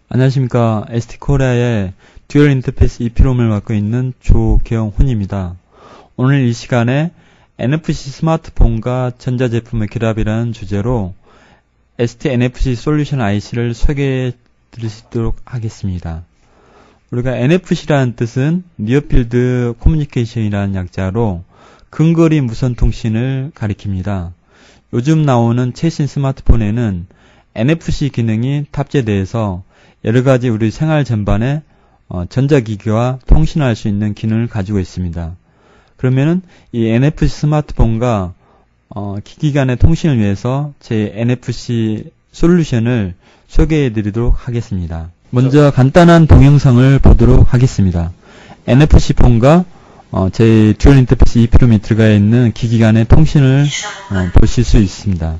안녕하십니까. ST코리아의 듀얼 인터페이스 EPROM을 맡고 있는 조경훈입니다. 오늘 이 시간에 NFC 스마트폰과 전자제품의 결합이라는 주제로 ST NFC 솔루션 IC를 소개해 드리도록 하겠습니다. 우리가 NFC라는 뜻은 니어필드 커뮤니케이션이라는 약자로 근거리 무선 통신을 가리킵니다. 요즘 나오는 최신 스마트폰에는 NFC 기능이 탑재되어서 여러가지 우리 생활 전반에 전자기기와 통신할 수 있는 기능을 가지고 있습니다. 그러면은 이 NFC 스마트폰과 기기 간의 통신을 위해서 제 NFC 솔루션을 소개해 드리도록 하겠습니다. 먼저 간단한 동영상을 보도록 하겠습니다. NFC 폰과 제 듀얼 인터페이스 EPROM이 들어가 있는 기기 간의 통신을 보실 수 있습니다.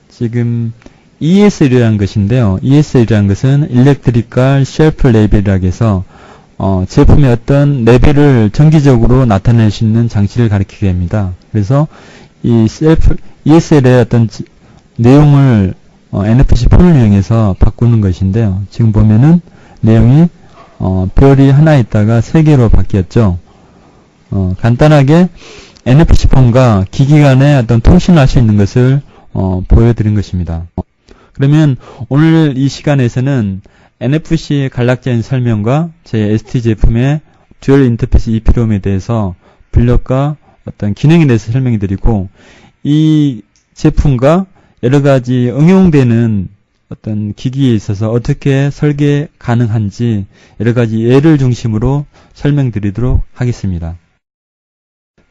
지금 ESL이라는 것인데요. ESL이라는 것은 Electrical Shelf Label이라고 해서 제품의 어떤 레벨을 정기적으로 나타낼 수 있는 장치를 가리키게 됩니다. 그래서 이 ESL의 어떤 내용을 NFC 폰을 이용해서 바꾸는 것인데요. 지금 보면은 내용이 별이 하나 있다가 3개로 바뀌었죠. 간단하게 NFC 폰과 기기 간의 어떤 통신을 할 수 있는 것을 보여드린 것입니다. 그러면 오늘 이 시간에서는 NFC 간략적인 설명과 제 ST 제품의 듀얼 인터페이스 EPROM에 대해서 분력과 어떤 기능에 대해서 설명해 드리고, 이 제품과 여러가지 응용되는 어떤 기기에 있어서 어떻게 설계 가능한지 여러가지 예를 중심으로 설명드리도록 하겠습니다.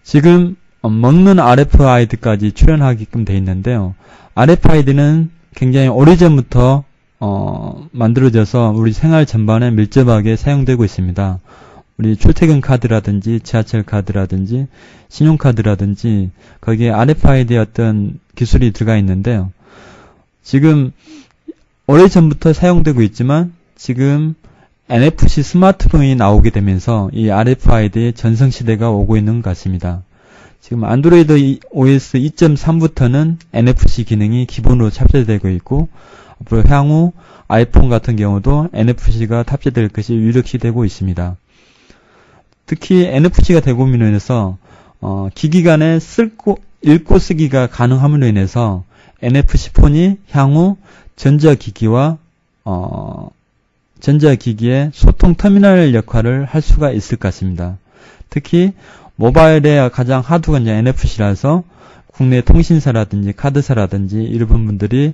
지금 먹는 RFID까지 출연하게끔 되어 있는데요. RFID는 굉장히 오래전부터 만들어져서 우리 생활 전반에 밀접하게 사용되고 있습니다. 우리 출퇴근 카드라든지 지하철 카드라든지 신용카드라든지 거기에 RFID의 어떤 기술이 들어가 있는데요. 지금 오래전부터 사용되고 있지만 지금 NFC 스마트폰이 나오게 되면서 이 RFID의 전성시대가 오고 있는 것 같습니다. 지금 안드로이드 OS 2.3부터는 NFC 기능이 기본으로 탑재되고 있고, 앞으로 향후 아이폰 같은 경우도 NFC가 탑재될 것이 유력시 되고 있습니다. 특히 NFC가 되고임으로 인해서 기기 간에 읽고 쓰기가 가능함으로 인해서 NFC 폰이 향후 전자기기와 전자기기의 소통 터미널 역할을 할 수가 있을 것 같습니다. 특히 모바일의 가장 하드가 이제 NFC라서 국내 통신사라든지 카드사라든지 이런 분들이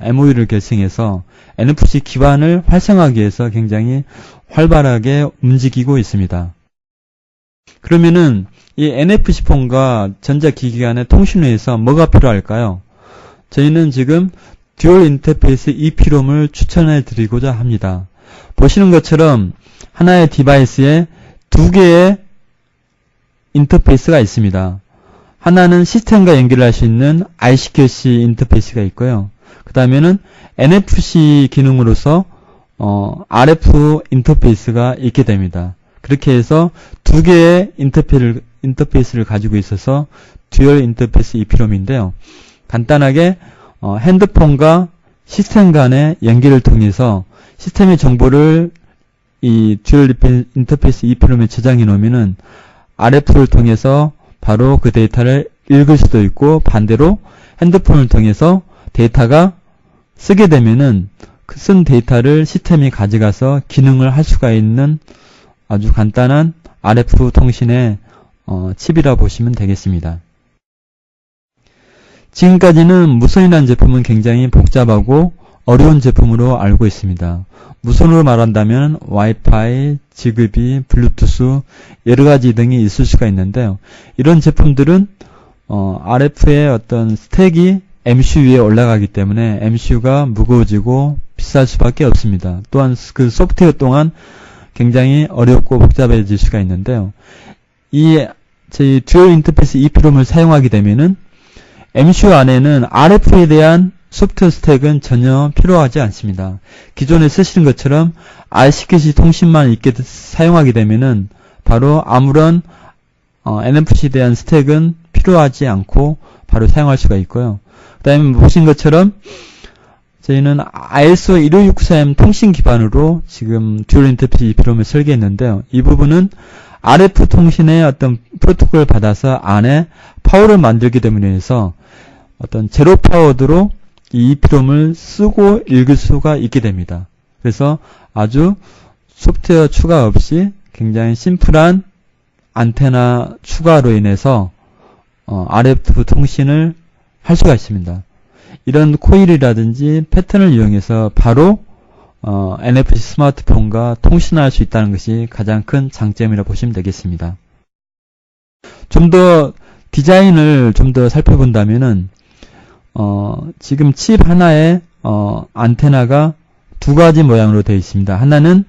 MOU를 결성해서 NFC 기반을 활성화하기 위해서 굉장히 활발하게 움직이고 있습니다. 그러면은 이 NFC 폰과 전자기기 간의 통신을 위해서 뭐가 필요할까요? 저희는 지금 듀얼 인터페이스 EPROM을 추천해 드리고자 합니다. 보시는 것처럼 하나의 디바이스에 2개의 인터페이스가 있습니다. 하나는 시스템과 연결할 수 있는 ICQC 인터페이스가 있고요. 그 다음에는 NFC 기능으로서 RF 인터페이스가 있게 됩니다. 그렇게 해서 2개의 인터페이스를 가지고 있어서 듀얼 인터페이스 EPROM인데요. 간단하게 핸드폰과 시스템 간의 연결을 통해서 시스템의 정보를 이 듀얼 인터페이스 EPROM에 저장해 놓으면은 RF를 통해서 바로 그 데이터를 읽을 수도 있고, 반대로 핸드폰을 통해서 데이터가 쓰게 되면은 그 쓴 데이터를 시스템이 가져가서 기능을 할 수가 있는 아주 간단한 RF 통신의 칩이라 보시면 되겠습니다. 지금까지는 무선이라는 제품은 굉장히 복잡하고 어려운 제품으로 알고 있습니다. 무선으로 말한다면 와이파이, 지그비, 블루투스 여러가지 등이 있을 수가 있는데요. 이런 제품들은 RF의 어떤 스택이 MCU 위에 올라가기 때문에 MCU가 무거워지고 비쌀 수밖에 없습니다. 또한 그 소프트웨어 또한 굉장히 어렵고 복잡해질 수가 있는데요. 저희 듀얼 인터페이스 EPROM을 사용하게 되면은 MCU 안에는 RF에 대한 소프트웨어 스택은 전혀 필요하지 않습니다. 기존에 쓰시는 것처럼 RCQC 통신만 있게 사용하게 되면은 바로 아무런 NFC에 대한 스택은 필요하지 않고 바로 사용할 수가 있고요. 그 다음에 보신 것처럼 저희는 ISO 15693 통신 기반으로 지금 듀얼 인터페이스 EEPROM을 설계했는데요. 이 부분은 RF 통신의 어떤 프로토콜을 받아서 안에 파워를 만들기 때문에 해서 어떤 제로 파워드로 이 EEPROM을 쓰고 읽을 수가 있게 됩니다. 그래서 아주 소프트웨어 추가 없이 굉장히 심플한 안테나 추가로 인해서 RF 통신을 할 수가 있습니다. 이런 코일이라든지 패턴을 이용해서 바로 NFC 스마트폰과 통신할 수 있다는 것이 가장 큰 장점이라고 보시면 되겠습니다. 좀 더 디자인을 좀 더 살펴본다면은 지금 칩 하나에 안테나가 두 가지 모양으로 되어 있습니다. 하나는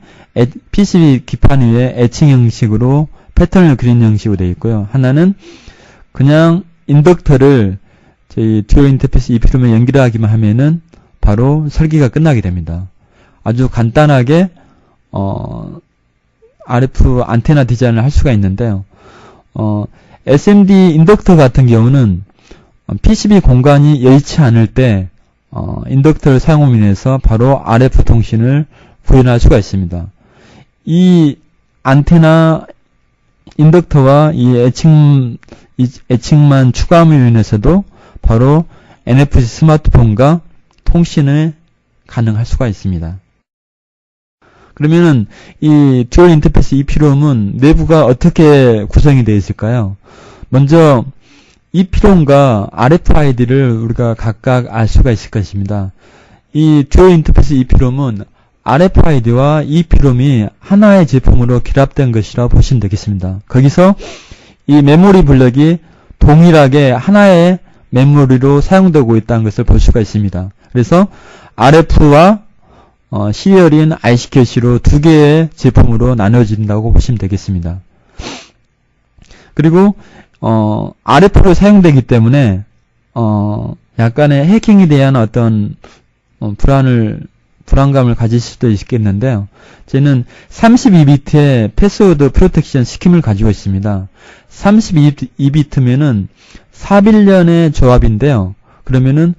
PCB 기판 위에 에칭 형식으로 패턴을 그린 형식으로 되어 있고요. 하나는 그냥 인덕터를 저희 듀얼 인터페이스 EEPROM에 연결하기만 하면은 바로 설계가 끝나게 됩니다. 아주 간단하게 RF 안테나 디자인을 할 수가 있는데요. SMD 인덕터 같은 경우는 PCB 공간이 여의치 않을 때 인덕터를 사용함으로 인해서 바로 RF 통신을 구현할 수가 있습니다. 이 안테나 인덕터와 이 에칭만 추가함으로 인해서도 바로 NFC 스마트폰과 통신을 가능할 수가 있습니다. 그러면은 이 듀얼 인터페이스 EEPROM은 내부가 어떻게 구성이 되어 있을까요? 먼저 EEPROM과 RFID를 우리가 각각 알 수가 있을 것입니다. 이 듀얼 인터페이스 EEPROM은 RFID와 EEPROM이 하나의 제품으로 결합된 것이라고 보시면 되겠습니다. 거기서 이 메모리 블럭이 동일하게 하나의 메모리로 사용되고 있다는 것을 볼 수가 있습니다. 그래서 RF와 시리얼인 IC 캐시로 두 개의 제품으로 나눠진다고 보시면 되겠습니다. 그리고 RF로 사용되기 때문에 약간의 해킹에 대한 어떤 불안감을 가질 수도 있겠는데요. 저는 32비트의 패스워드 프로텍션 스킴을 가지고 있습니다. 32비트면은 4빌리언의 조합인데요. 그러면은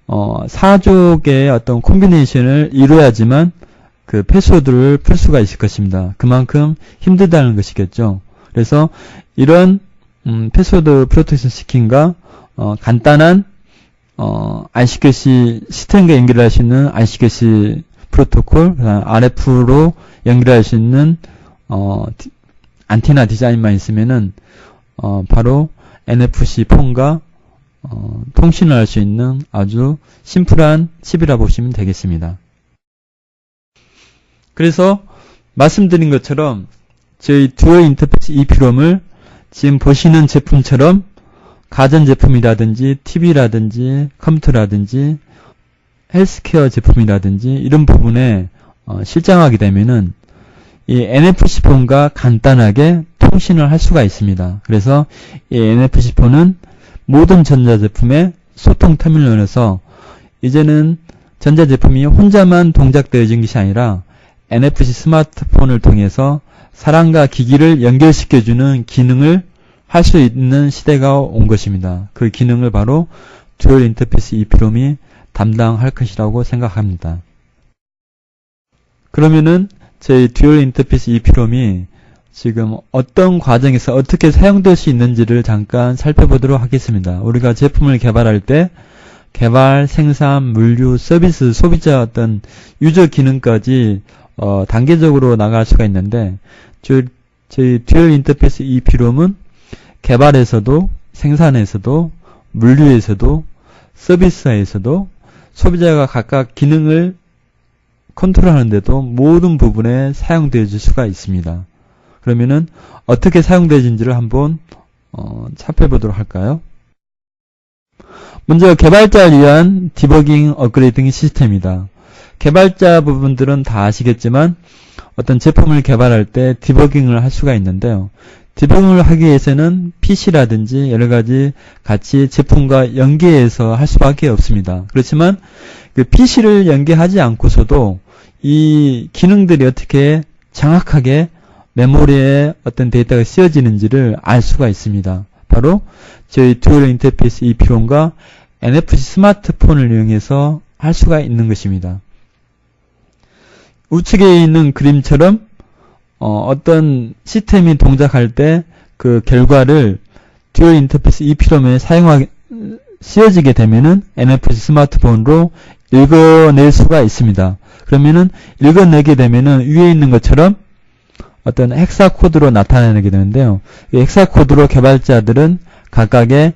4족의 어떤 콤비네이션을 이루어야지만 그 패스워드를 풀 수가 있을 것입니다. 그만큼 힘들다는 것이겠죠. 그래서 이런 패스워드 프로텍션 스킨과 간단한 ICQC 시스템과 연결할 수 있는 ICQC 프로토콜, RF로 연결할 수 있는 안테나 디자인만 있으면은 바로 NFC 폰과 통신을 할 수 있는 아주 심플한 칩이라 보시면 되겠습니다. 그래서 말씀드린 것처럼 저희 듀얼 인터페이스 EEPROM을 지금 보시는 제품처럼 가전제품이라든지 TV라든지 컴퓨터라든지 헬스케어 제품이라든지 이런 부분에 실장하게 되면은 이 NFC 폰과 간단하게 통신을 할 수가 있습니다. 그래서 이 NFC 폰은 모든 전자제품의 소통 터미널에서 이제는 전자제품이 혼자만 동작되어진 것이 아니라 NFC 스마트폰을 통해서 사람과 기기를 연결시켜주는 기능을 할 수 있는 시대가 온 것입니다. 그 기능을 바로 듀얼 인터페이스 EEPROM이 담당할 것이라고 생각합니다. 그러면은 저희 듀얼 인터페이스 EEPROM이 지금 어떤 과정에서 어떻게 사용될 수 있는지를 잠깐 살펴보도록 하겠습니다. 우리가 제품을 개발할 때 개발, 생산, 물류, 서비스, 소비자 어떤 유저 기능까지 단계적으로 나갈 수가 있는데 저희 듀얼 인터페이스 EEPROM은 개발에서도 생산에서도 물류에서도 서비스에서도 소비자가 각각 기능을 컨트롤하는데도 모든 부분에 사용되어질 수가 있습니다. 그러면은 어떻게 사용되는지를 한번 살펴보도록 할까요? 먼저 개발자를 위한 디버깅 업그레이딩 시스템이다. 개발자 부분들은 다 아시겠지만 어떤 제품을 개발할 때 디버깅을 할 수가 있는데요. 디버깅을 하기 위해서는 PC라든지 여러가지 같이 제품과 연계해서 할 수밖에 없습니다. 그렇지만 그 PC를 연계하지 않고서도 이 기능들이 어떻게 정확하게 메모리에 어떤 데이터가 씌워지는지를 알 수가 있습니다. 바로 저희 듀얼 인터페이스 EEPROM과 NFC 스마트폰을 이용해서 할 수가 있는 것입니다. 우측에 있는 그림처럼 어떤 시스템이 동작할 때 그 결과를 듀얼 인터페이스 EEPROM에 씌워지게 되면은 NFC 스마트폰으로 읽어낼 수가 있습니다. 그러면은 읽어내게 되면은 위에 있는 것처럼 어떤 헥사 코드로 나타내게 되는데요. 이 헥사 코드로 개발자들은 각각의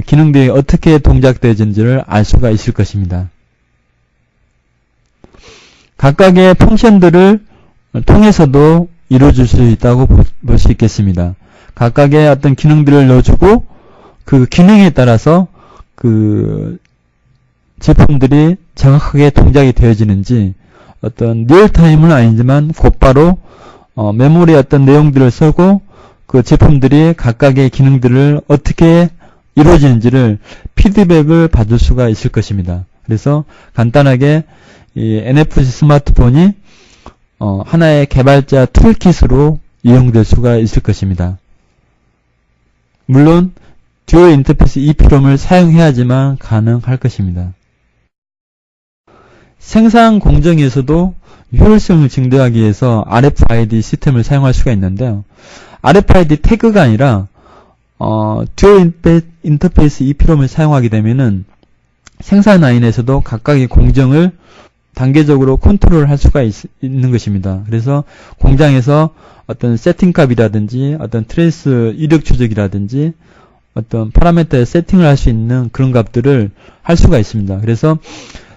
기능들이 어떻게 동작되어지는지를 알 수가 있을 것입니다. 각각의 펑션들을 통해서도 이루어질 수 있다고 볼 수 있겠습니다. 각각의 어떤 기능들을 넣어주고 그 기능에 따라서 그 제품들이 정확하게 동작이 되어지는지 어떤 리얼타임은 아니지만 곧바로 메모리에 어떤 내용들을 쓰고 그 제품들이 각각의 기능들을 어떻게 이루어지는지를 피드백을 받을 수가 있을 것입니다. 그래서 간단하게 이 NFC 스마트폰이 하나의 개발자 툴킷으로 이용될 수가 있을 것입니다. 물론 듀얼 인터페이스 EEPROM을 사용해야지만 가능할 것입니다. 생산 공정에서도 효율성을 증대하기 위해서 RFID 시스템을 사용할 수가 있는데요. RFID 태그가 아니라 듀얼 인터페이스 EEPROM을 사용하게 되면은 생산 라인에서도 각각의 공정을 단계적으로 컨트롤할 수가 있는 것입니다. 그래서 공장에서 어떤 세팅값이라든지 어떤 트레이스 이력 추적이라든지 어떤 파라미터에 세팅을 할 수 있는 그런 값들을 할 수가 있습니다. 그래서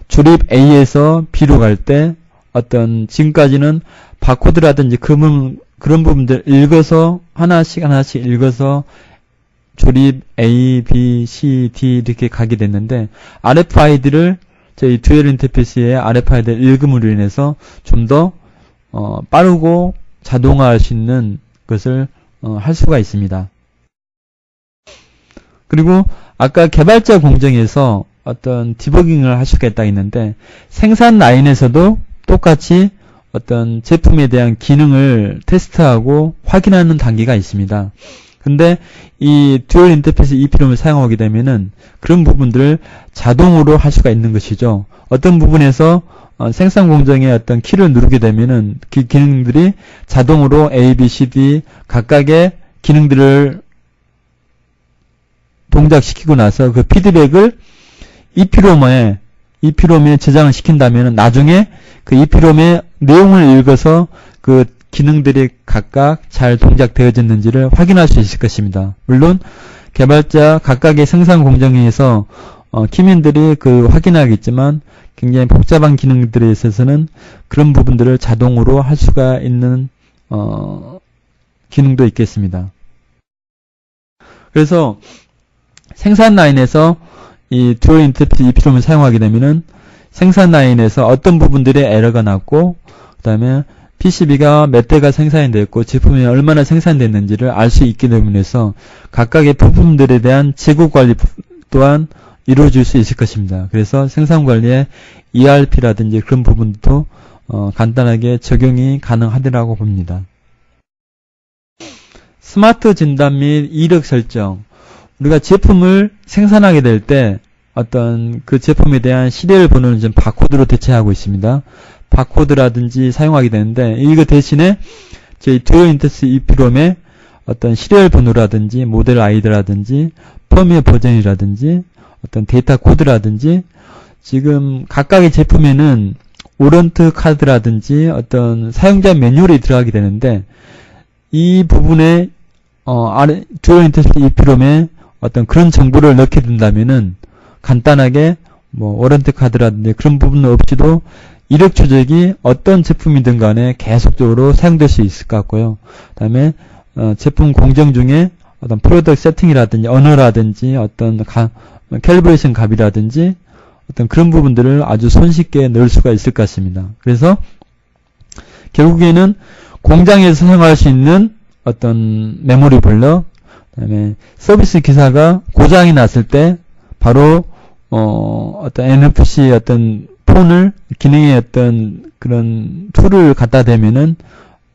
조립 A에서 B로 갈 때 어떤 지금까지는 바코드라든지 그런 부분들 읽어서 하나씩 읽어서 조립 A, B, C, D 이렇게 가게 됐는데 RFID를 저희 듀얼 인터페이스의 RFID를 읽음으로 인해서 좀 더 빠르고 자동화할 수 있는 것을 할 수가 있습니다. 그리고 아까 개발자 공정에서 어떤 디버깅을 할 수가 있다 했는데 생산 라인에서도 똑같이 어떤 제품에 대한 기능을 테스트하고 확인하는 단계가 있습니다. 근데 이 듀얼 인터페이스 EEPROM을 사용하게 되면은 그런 부분들을 자동으로 할 수가 있는 것이죠. 어떤 부분에서 생산 공정에 어떤 키를 누르게 되면은 그 기능들이 자동으로 A, B, C, D 각각의 기능들을 동작시키고 나서 그 피드백을 EEPROM에 저장을 시킨다면 나중에 그 EEPROM의 내용을 읽어서 그 기능들이 각각 잘 동작되어졌는지를 확인할 수 있을 것입니다. 물론 개발자 각각의 생산 공정에서 키맨들이 그 확인하겠지만 굉장히 복잡한 기능들에 있어서는 그런 부분들을 자동으로 할 수가 있는 기능도 있겠습니다. 그래서 생산 라인에서 이 듀얼 인터페이스 EEPROM을 사용하게 되면은 생산 라인에서 어떤 부분들의 에러가 났고 그 다음에 PCB가 몇 대가 생산이 됐고 제품이 얼마나 생산됐는지를 알 수 있게 됨으로써 각각의 부품들에 대한 재고 관리 또한 이루어질 수 있을 것입니다. 그래서 생산 관리에 ERP라든지 그런 부분도 간단하게 적용이 가능하리라고 봅니다. 스마트 진단 및 이력 설정. 우리가 제품을 생산하게 될 때 어떤 그 제품에 대한 시리얼 번호는 좀 바코드로 대체하고 있습니다. 바코드라든지 사용하게 되는데 이거 대신에 저희 듀얼 인터페이스 EEPROM의 어떤 시리얼 번호라든지 모델 아이디라든지 펌웨어 버전이라든지 어떤 데이터 코드라든지 지금 각각의 제품에는 오런트 카드라든지 어떤 사용자 매뉴얼이 들어가게 되는데 이 부분에 듀얼 인터페이스 EEPROM에 어떤 그런 정보를 넣게 된다면은 간단하게 뭐 오런트 카드라든지 그런 부분 없이도 이력 추적이 어떤 제품이든 간에 계속적으로 사용될 수 있을 것 같고요. 그 다음에 제품 공정 중에 어떤 프로덕트 세팅이라든지 언어라든지 어떤 캘리브레이션 값이라든지 어떤 그런 부분들을 아주 손쉽게 넣을 수가 있을 것 같습니다. 그래서 결국에는 공장에서 사용할 수 있는 어떤 메모리 블럭, 그 다음에 서비스 기사가 고장이 났을 때 바로 어떤 NFC 어떤 폰을 기능의 어떤 그런 툴을 갖다 대면은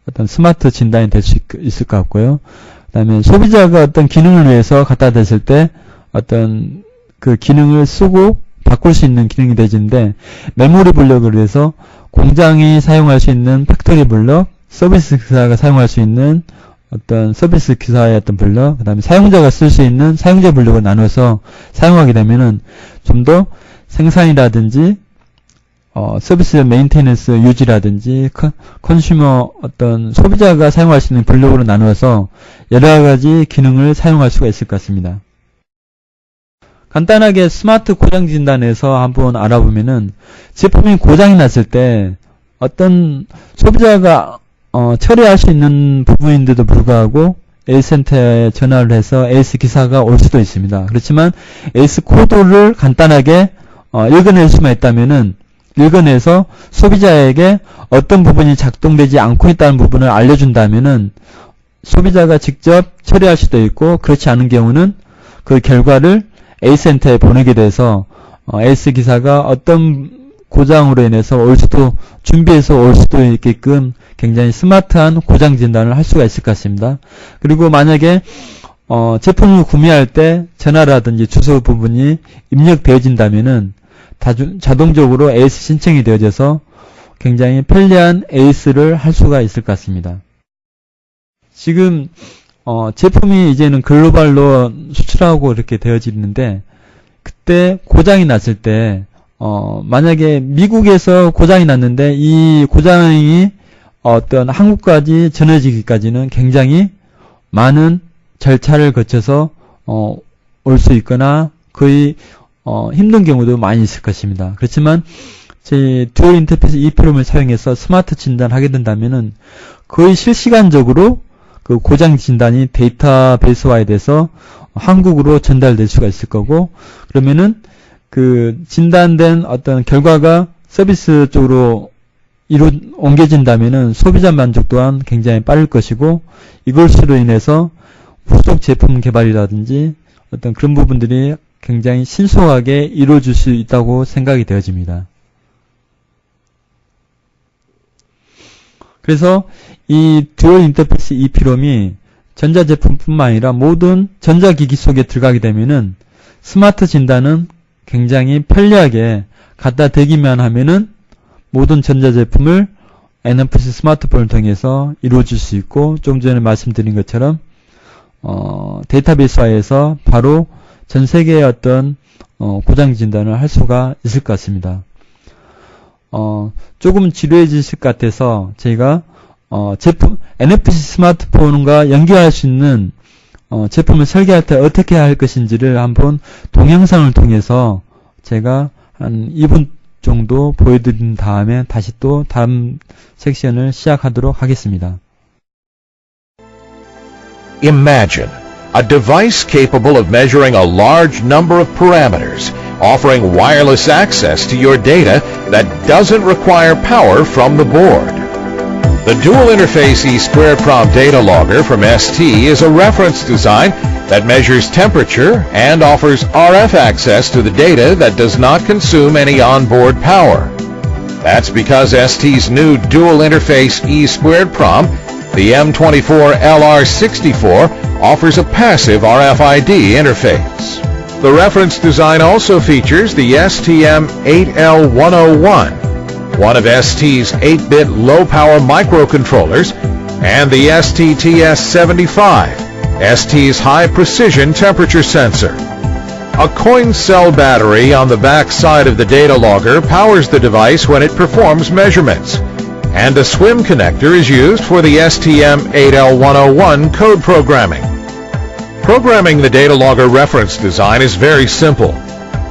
어떤 스마트 진단이 될 수 있을 것 같고요. 그 다음에 소비자가 어떤 기능을 위해서 갖다 댔을 때 어떤 그 기능을 쓰고 바꿀 수 있는 기능이 되지는데, 메모리 블럭을 위해서 공장이 사용할 수 있는 팩토리 블럭, 서비스 기사가 사용할 수 있는 어떤 서비스 기사의 어떤 블럭, 그 다음에 사용자가 쓸 수 있는 사용자 블럭을 나눠서 사용하게 되면은 좀 더 생산이라든지 서비스 메인테너ን스 유지라든지 컨슈머 어떤 소비자가 사용할 수 있는 블록으로 나누어서 여러 가지 기능을 사용할 수가 있을 것 같습니다. 간단하게 스마트 고장 진단에서 한번 알아보면은, 제품이 고장이 났을 때 어떤 소비자가 처리할 수 있는 부분인데도 불구하고 A센터에 전화를 해서 AS 기사가 올 수도 있습니다. 그렇지만 AS 코드를 간단하게 읽어낼 수만 있다면은, 읽어내서 소비자에게 어떤 부분이 작동되지 않고 있다는 부분을 알려준다면은 소비자가 직접 처리할 수도 있고, 그렇지 않은 경우는 그 결과를 A센터에 보내게 돼서 AS 기사가 어떤 고장으로 인해서 준비해서 올 수도 있게끔 굉장히 스마트한 고장 진단을 할 수가 있을 것 같습니다. 그리고 만약에 제품을 구매할 때 전화라든지 주소 부분이 입력되어진다면은 자동적으로 AS 신청이 되어져서 굉장히 편리한 AS를 할 수가 있을 것 같습니다. 지금 제품이 이제는 글로벌로 수출하고 이렇게 되어지는데, 그때 고장이 났을 때 만약에 미국에서 고장이 났는데 이 고장이 어떤 한국까지 전해지기까지는 굉장히 많은 절차를 거쳐서 올 수 있거나 거의 힘든 경우도 많이 있을 것입니다. 그렇지만 제 듀얼 인터페이스 EEPROM을 사용해서 스마트 진단하게 된다면은 거의 실시간적으로 그 고장 진단이 데이터베이스화에 돼서 한국으로 전달될 수가 있을 거고, 그러면은 그 진단된 어떤 결과가 서비스 쪽으로 옮겨진다면은 소비자 만족 또한 굉장히 빠를 것이고, 이것으로 인해서 후속 제품 개발이라든지 어떤 그런 부분들이 굉장히 신속하게 이루어질 수 있다고 생각이 되어집니다. 그래서 이 듀얼 인터페이스 EEPROM이 전자제품뿐만 아니라 모든 전자기기 속에 들어가게 되면은 스마트 진단은 굉장히 편리하게 갖다 대기만 하면은 모든 전자제품을 NFC 스마트폰을 통해서 이루어질 수 있고, 좀 전에 말씀드린 것처럼 데이터베이스화에서 바로 전 세계의 어떤 고장 진단을 할 수가 있을 것 같습니다. 조금 지루해지실 것 같아서 저희가 제품 NFC 스마트폰과 연결할 수 있는 제품을 설계할 때 어떻게 할 것인지를 한번 동영상을 통해서 제가 한 2분 정도 보여드린 다음에 다시 또 다음 섹션을 시작하도록 하겠습니다. Imagine a device capable of measuring a large number of parameters, offering wireless access to your data that doesn't require power from the board. The dual interface E2PROM data logger from ST is a reference design that measures temperature and offers RF access to the data that does not consume any onboard power. That's because ST's new dual interface E2PROM, the M24LR64, offers a passive RFID interface. The reference design also features the STM8L101, one of ST's 8-bit low-power microcontrollers, and the STTS75, ST's high-precision temperature sensor. A coin cell battery on the back side of the data logger powers the device when it performs measurements, and a SWIM connector is used for the STM8L101 code programming. Programming the data logger reference design is very simple.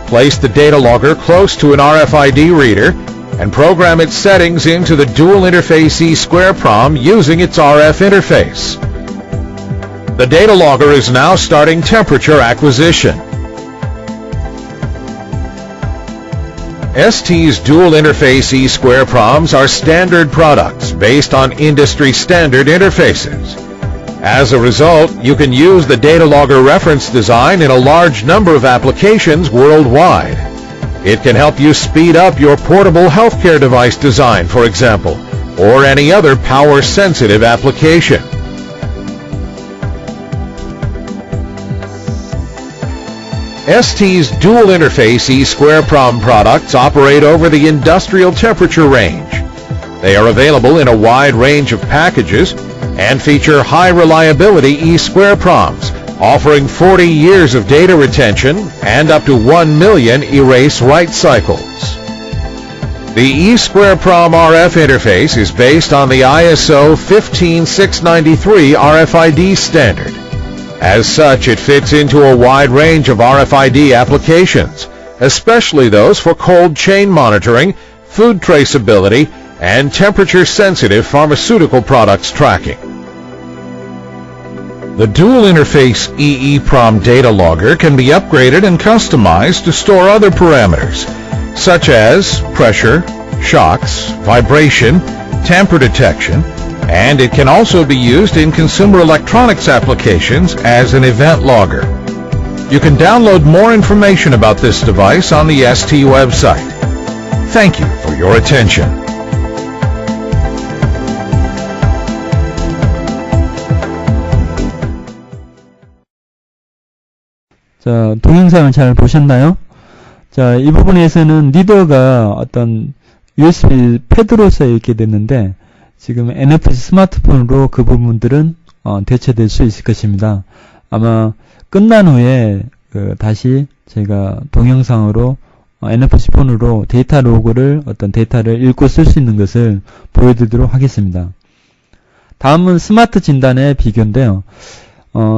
Place the data logger close to an RFID reader and program its settings into the dual interface E2PROM using its RF interface. The data logger is now starting temperature acquisition. ST's dual interface E2PROMs are standard products based on industry standard interfaces. As a result, you can use the data logger reference design in a large number of applications worldwide. It can help you speed up your portable healthcare device design, for example, or any other power-sensitive application. ST's dual-interface E2PROM products operate over the industrial temperature range. They are available in a wide range of packages and feature high-reliability E2PROMs, offering 40 years of data retention and up to 1 million erase-write cycles. The E2PROM RF interface is based on the ISO 15693 RFID standard. As such, it fits into a wide range of RFID applications, especially those for cold chain monitoring, food traceability, and temperature-sensitive pharmaceutical products tracking. The dual-interface EEPROM data logger can be upgraded and customized to store other parameters, such as pressure, shocks, vibration, tamper detection, and it can also be used in consumer electronics applications as an event logger. You can download more information about this device on the ST website. Thank you for your attention. 자, 동영상을 잘 보셨나요? 자, 이 부분에서는 리더가 어떤 USB 패드로서 이렇게 됐는데, 지금 NFC 스마트폰으로 그 부분들은 대체될 수 있을 것입니다. 아마 끝난 후에 다시 제가 동영상으로 NFC 폰으로 데이터 로그를 어떤 데이터를 읽고 쓸 수 있는 것을 보여드리도록 하겠습니다. 다음은 스마트 진단의 비교인데요.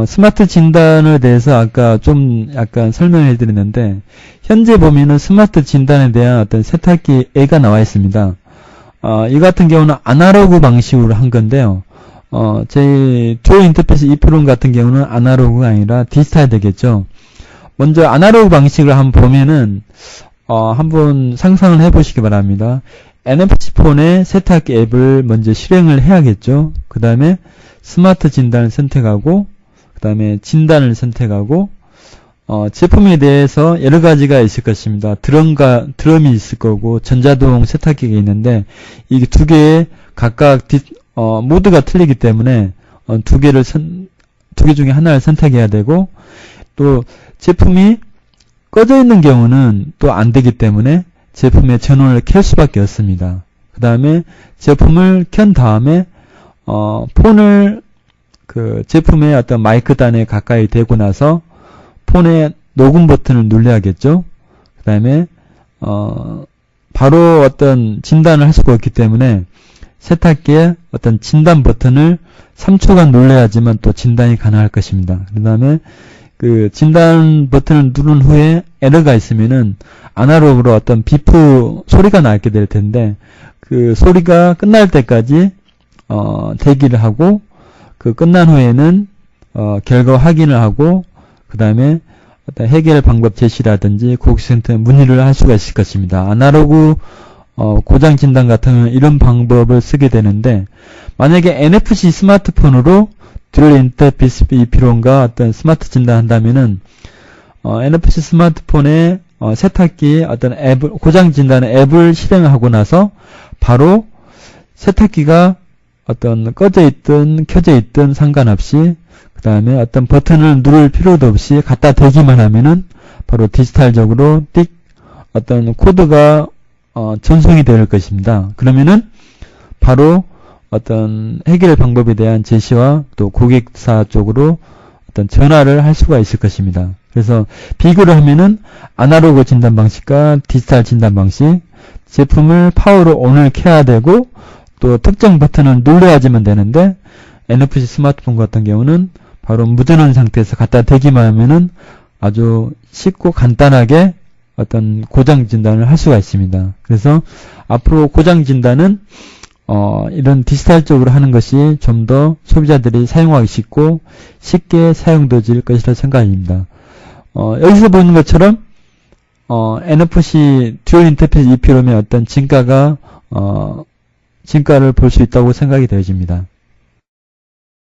스마트 진단에 대해서 아까 좀 약간 설명해 드렸는데, 현재 보면은 스마트 진단에 대한 어떤 세탁기 A가 나와 있습니다. 이 같은 경우는 아날로그 방식으로 한 건데요. 저희 듀얼 인터페이스 EEPROM 같은 경우는 아날로그가 아니라 디지털이 되겠죠. 먼저 아날로그 방식을 한번 보면은, 한번 상상을 해 보시기 바랍니다. NFC 폰의 세탁기 앱을 먼저 실행을 해야겠죠. 그 다음에 스마트 진단을 선택하고, 그 다음에 진단을 선택하고, 제품에 대해서 여러 가지가 있을 것입니다. 드럼이 있을 거고, 전자동 세탁기가 있는데, 이 두 개의 각각 모드가 틀리기 때문에, 두 개 중에 하나를 선택해야 되고, 또 제품이 꺼져 있는 경우는 또 안 되기 때문에 제품의 전원을 켤 수밖에 없습니다. 그 다음에 제품을 켠 다음에, 폰을 제품의 어떤 마이크 단에 가까이 대고 나서 폰의 녹음 버튼을 눌러야겠죠. 그 다음에 바로 어떤 진단을 할 수가 없기 때문에 세탁기에 어떤 진단 버튼을 3초간 눌러야지만 또 진단이 가능할 것입니다. 그 다음에 그 진단 버튼을 누른 후에 에러가 있으면은 아날로그로 어떤 비프 소리가 나게 될 텐데, 그 소리가 끝날 때까지 대기를 하고, 그 끝난 후에는 결과 확인을 하고, 그 다음에 어떤 해결 방법 제시라든지 고객센터에 문의를 할 수가 있을 것입니다. 아날로그 고장 진단 같은 경우는 이런 방법을 쓰게 되는데, 만약에 NFC 스마트폰으로 듀얼 인터페이스 EEPROM과 어떤 스마트 진단한다면은 NFC 스마트폰에 세탁기 어떤 앱을, 고장 진단의 앱을 실행하고 나서 바로 세탁기가 어떤 꺼져 있든 켜져 있든 상관없이, 그 다음에 어떤 버튼을 누를 필요도 없이 갖다 대기만 하면은 바로 디지털적으로 띡 어떤 코드가 전송이 될 것입니다. 그러면은 바로 어떤 해결 방법에 대한 제시와 또 고객사 쪽으로 어떤 전화를 할 수가 있을 것입니다. 그래서 비교를 하면은 아날로그 진단 방식과 디지털 진단 방식, 제품을 파워로 ON을 켜야 되고 또 특정 버튼을 눌러야지만 되는데, NFC 스마트폰 같은 경우는 바로 무전원 상태에서 갖다 대기만 하면은 아주 쉽고 간단하게 어떤 고장 진단을 할 수가 있습니다. 그래서 앞으로 고장 진단은 이런 디지털적으로 하는 것이 좀 더 소비자들이 사용하기 쉽고 쉽게 사용되어질 것이라 생각입니다. 여기서 보는 것처럼 NFC 듀얼 인터페이스 EEPROM의 어떤 진가를 볼 수 있다고 생각이 되어집니다.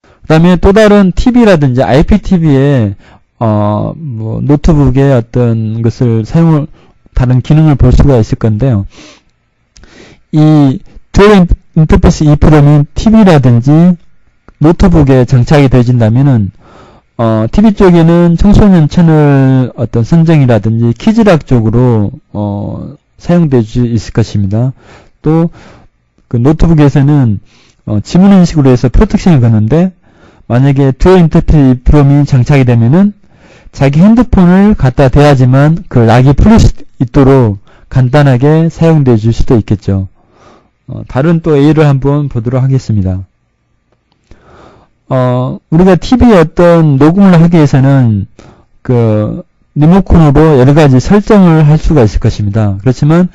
그 다음에 또 다른 TV라든지 IPTV에 노트북의 어떤 것을 다른 기능을 볼 수가 있을 건데요. 이 듀얼 인터페이스 EEPROM이 TV라든지 노트북에 장착이 되어진다면은 TV 쪽에는 청소년 채널 어떤 선정이라든지 키즈락 쪽으로 사용될 수 있을 것입니다. 또 그 노트북에서는 지문 인식으로 해서 프로텍션을 거는데 만약에 듀얼 인터페이스 EEPROM이 장착이 되면은 자기 핸드폰을 갖다 대야지만 그 락이 풀릴 수 있도록 간단하게 사용될 수도 있겠죠. 다른 또 예를 한번 보도록 하겠습니다. 우리가 TV에 어떤 녹음을 하기 위해서는 그 리모컨으로 여러 가지 설정을 할 수가 있을 것입니다. 그렇지만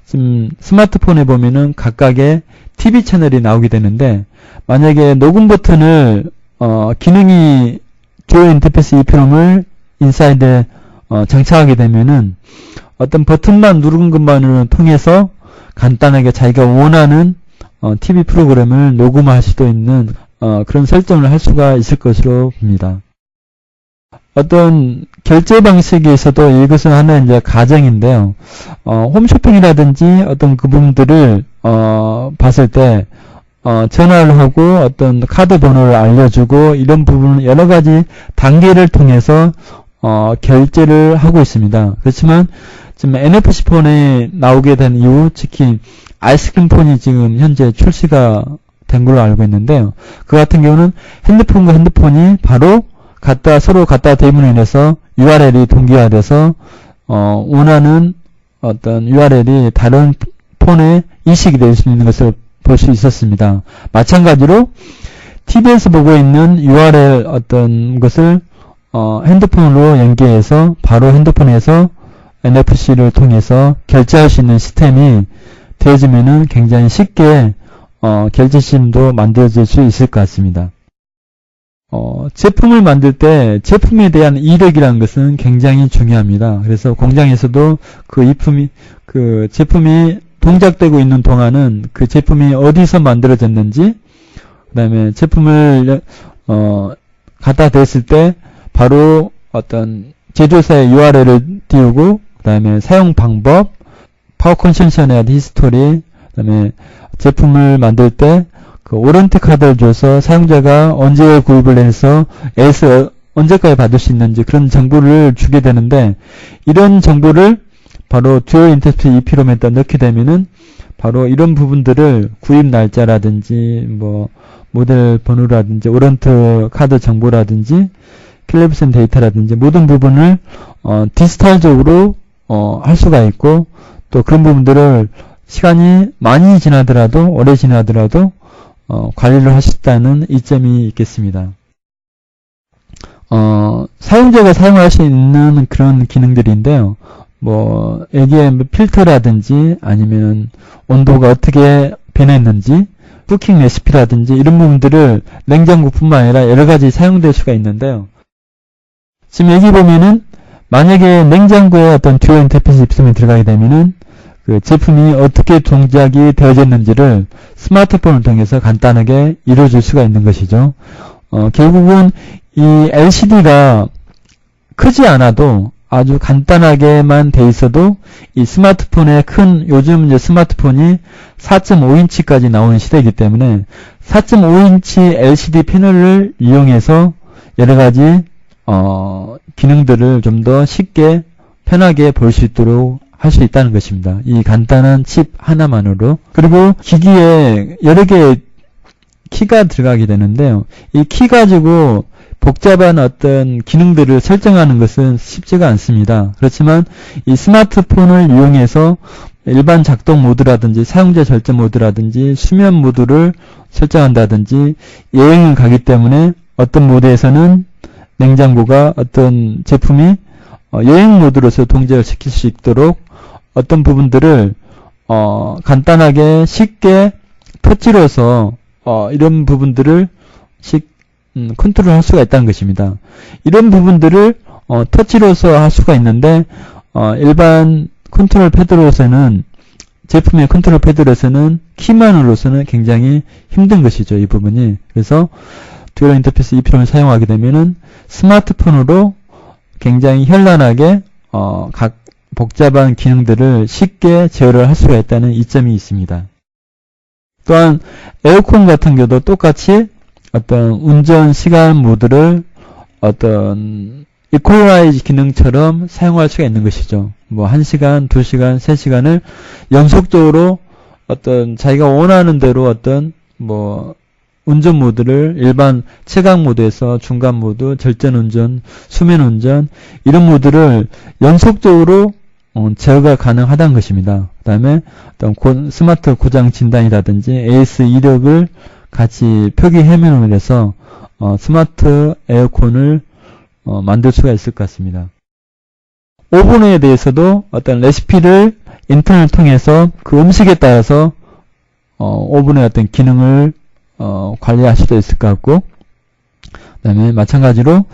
지금 스마트폰에 보면은 각각의 TV 채널이 나오게 되는데 만약에 녹음 버튼을 기능이 듀얼 인터페이스 EEPROM을 인사이드에 장착하게 되면은 어떤 버튼만 누르는 것만으로 통해서 간단하게 자기가 원하는 TV 프로그램을 녹음할 수도 있는 그런 설정을 할 수가 있을 것으로 봅니다. 어떤 결제 방식에서도 이것은 하나의 이제 가정인데요. 홈쇼핑이라든지 어떤 그 부분들을 봤을 때 전화를 하고 어떤 카드 번호를 알려주고 이런 부분 여러 가지 단계를 통해서 결제를 하고 있습니다. 그렇지만 지금 NFC 폰에 나오게 된 이후 특히 아이스크림 폰이 지금 현재 출시가 된 걸로 알고 있는데요. 그 같은 경우는 핸드폰과 핸드폰이 바로 서로 갖다 대임으로 인해서 URL이 동기화돼서 원하는 어떤 URL이 다른 폰에 인식이 될 수 있는 것을 볼 수 있었습니다. 마찬가지로 TV에서 보고 있는 URL 어떤 것을 핸드폰으로 연계해서 바로 핸드폰에서 NFC를 통해서 결제할 수 있는 시스템이 되어지면은 굉장히 쉽게 결제 시스템도 만들어질 수 있을 것 같습니다. 제품을 만들 때 제품에 대한 이력이라는 것은 굉장히 중요합니다. 그래서 공장에서도 그 제품이 동작되고 있는 동안은 그 제품이 어디서 만들어졌는지, 그 다음에 제품을 갖다 댔을 때 바로 어떤 제조사의 URL을 띄우고, 그 다음에 사용 방법, 파워 컨션션에 대한 히스토리, 그 다음에 제품을 만들 때 그 오런트 카드를 줘서 사용자가 언제 구입을 해서 언제까지 받을 수 있는지 그런 정보를 주게 되는데, 이런 정보를 바로 듀얼 인터페이스 EEPROM에다 넣게 되면은 바로 이런 부분들을 구입 날짜라든지 뭐 모델 번호라든지 오런트 카드 정보라든지 킬로미터 데이터라든지 모든 부분을 디지털적으로 할 수가 있고, 또 그런 부분들을 시간이 많이 지나더라도 오래 지나더라도 관리를 할 수 있다는 이점이 있겠습니다. 사용자가 사용할 수 있는 그런 기능들인데요. 뭐 여기에 필터라든지 아니면 온도가 어떻게 변했는지, 쿠킹 레시피라든지 이런 부분들을 냉장고뿐만 아니라 여러 가지 사용될 수가 있는데요. 지금 여기 보면은 만약에 냉장고에 어떤 듀얼 인터페이스 EEPROM이 들어가게 되면은 그 제품이 어떻게 동작이 되어졌는지를 스마트폰을 통해서 간단하게 이루어질 수가 있는 것이죠. 결국은 이 LCD가 크지 않아도 아주 간단하게만 돼 있어도 이 스마트폰의 요즘 이제 스마트폰이 4.5인치까지 나오는 시대이기 때문에 4.5인치 LCD 패널을 이용해서 여러 가지 기능들을 좀 더 쉽게 편하게 볼 수 있도록 할 수 있다는 것입니다. 이 간단한 칩 하나만으로. 그리고 기기에 여러 개의 키가 들어가게 되는데요. 이 키 가지고 복잡한 어떤 기능들을 설정하는 것은 쉽지가 않습니다. 그렇지만 이 스마트폰을 이용해서 일반 작동 모드라든지 사용자 절제 모드라든지 수면 모드를 설정한다든지 여행을 가기 때문에 어떤 모드에서는 냉장고가 어떤 제품이 여행 모드로서 동작을 시킬 수 있도록 어떤 부분들을 간단하게 쉽게 터치로서 이런 부분들을 컨트롤할 수가 있다는 것입니다. 이런 부분들을 터치로서 할 수가 있는데 일반 컨트롤 패드로서는 제품의 컨트롤 패드로서는 키만으로서는 굉장히 힘든 것이죠. 이 부분이. 그래서 듀얼 인터페이스 EEPROM을 사용하게 되면은 스마트폰으로 굉장히 현란하게 각 복잡한 기능들을 쉽게 제어를 할 수가 있다는 이점이 있습니다. 또한 에어컨 같은 경우도 똑같이 어떤 운전 시간 모드를 어떤 이퀄라이즈 기능처럼 사용할 수가 있는 것이죠. 뭐 1시간, 2시간, 3시간을 연속적으로 어떤 자기가 원하는 대로 어떤 뭐 운전 모드를 일반 채광 모드에서 중간 모드, 절전 운전, 수면 운전 이런 모드를 연속적으로 제어가 가능하다는 것입니다. 그 다음에 어떤 스마트 고장 진단이라든지 AS 이력을 같이 표기 해명을 해서 스마트 에어컨을 만들 수가 있을 것 같습니다. 오븐에 대해서도 어떤 레시피를 인터넷을 통해서 그 음식에 따라서 오븐의 어떤 기능을 관리할 수도 있을 것 같고, 그 다음에 마찬가지로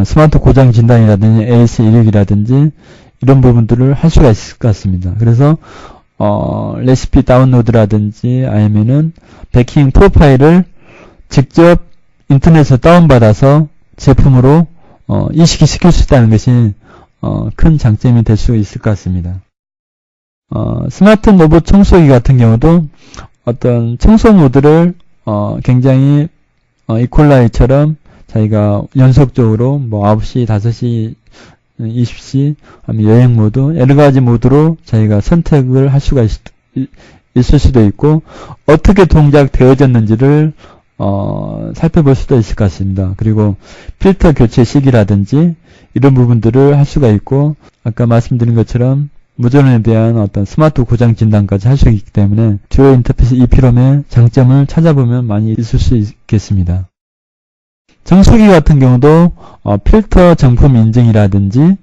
스마트 고장 진단이라든지 AS 이력이라든지 이런 부분들을 할 수가 있을 것 같습니다. 그래서 레시피 다운로드라든지 아니면은 베이킹 프로파일을 직접 인터넷에서 다운받아서 제품으로 인식이 시킬 수 있다는 것이 큰 장점이 될 수 있을 것 같습니다. 스마트 로봇 청소기 같은 경우도 어떤 청소 모드를 굉장히 이퀄라이처럼 자기가 연속적으로 뭐 9시, 5시, 20시, 여행 모드, 여러 가지 모드로 자기가 선택을 할 수가 있을 수도 있고, 어떻게 동작되어졌는지를 살펴볼 수도 있을 것 같습니다. 그리고 필터 교체 시기라든지 이런 부분들을 할 수가 있고, 아까 말씀드린 것처럼 무전에 대한 어떤 스마트 고장 진단까지 할 수 있기 때문에 듀얼 인터페이스 EPROM의 장점을 찾아보면 많이 있을 수 있겠습니다. 청소기 같은 경우도 필터 정품 인증이라든지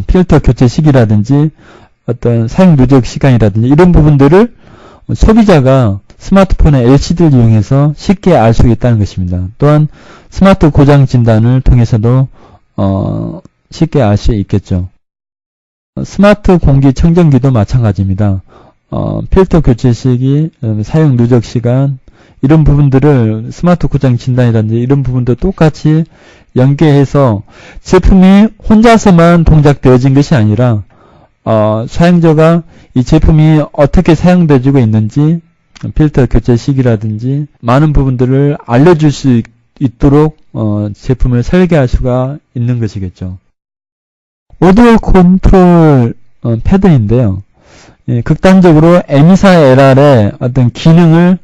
필터 교체 시기라든지 어떤 사용 누적 시간이라든지 이런 부분들을 소비자가 스마트폰의 LCD를 이용해서 쉽게 알 수 있다는 것입니다. 또한 스마트 고장 진단을 통해서도 쉽게 알 수 있겠죠. 스마트 공기 청정기도 마찬가지입니다. 필터 교체 시기, 사용 누적 시간 이런 부분들을 스마트 고장 진단이라든지 이런 부분도 똑같이 연계해서 제품이 혼자서만 동작되어진 것이 아니라 사용자가 이 제품이 어떻게 사용되어지고 있는지 필터 교체 시기라든지 많은 부분들을 알려줄 수 있도록 제품을 설계할 수가 있는 것이겠죠. 오디오 컨트롤 패드인데요. 극단적으로 에미사 LR의 어떤 기능을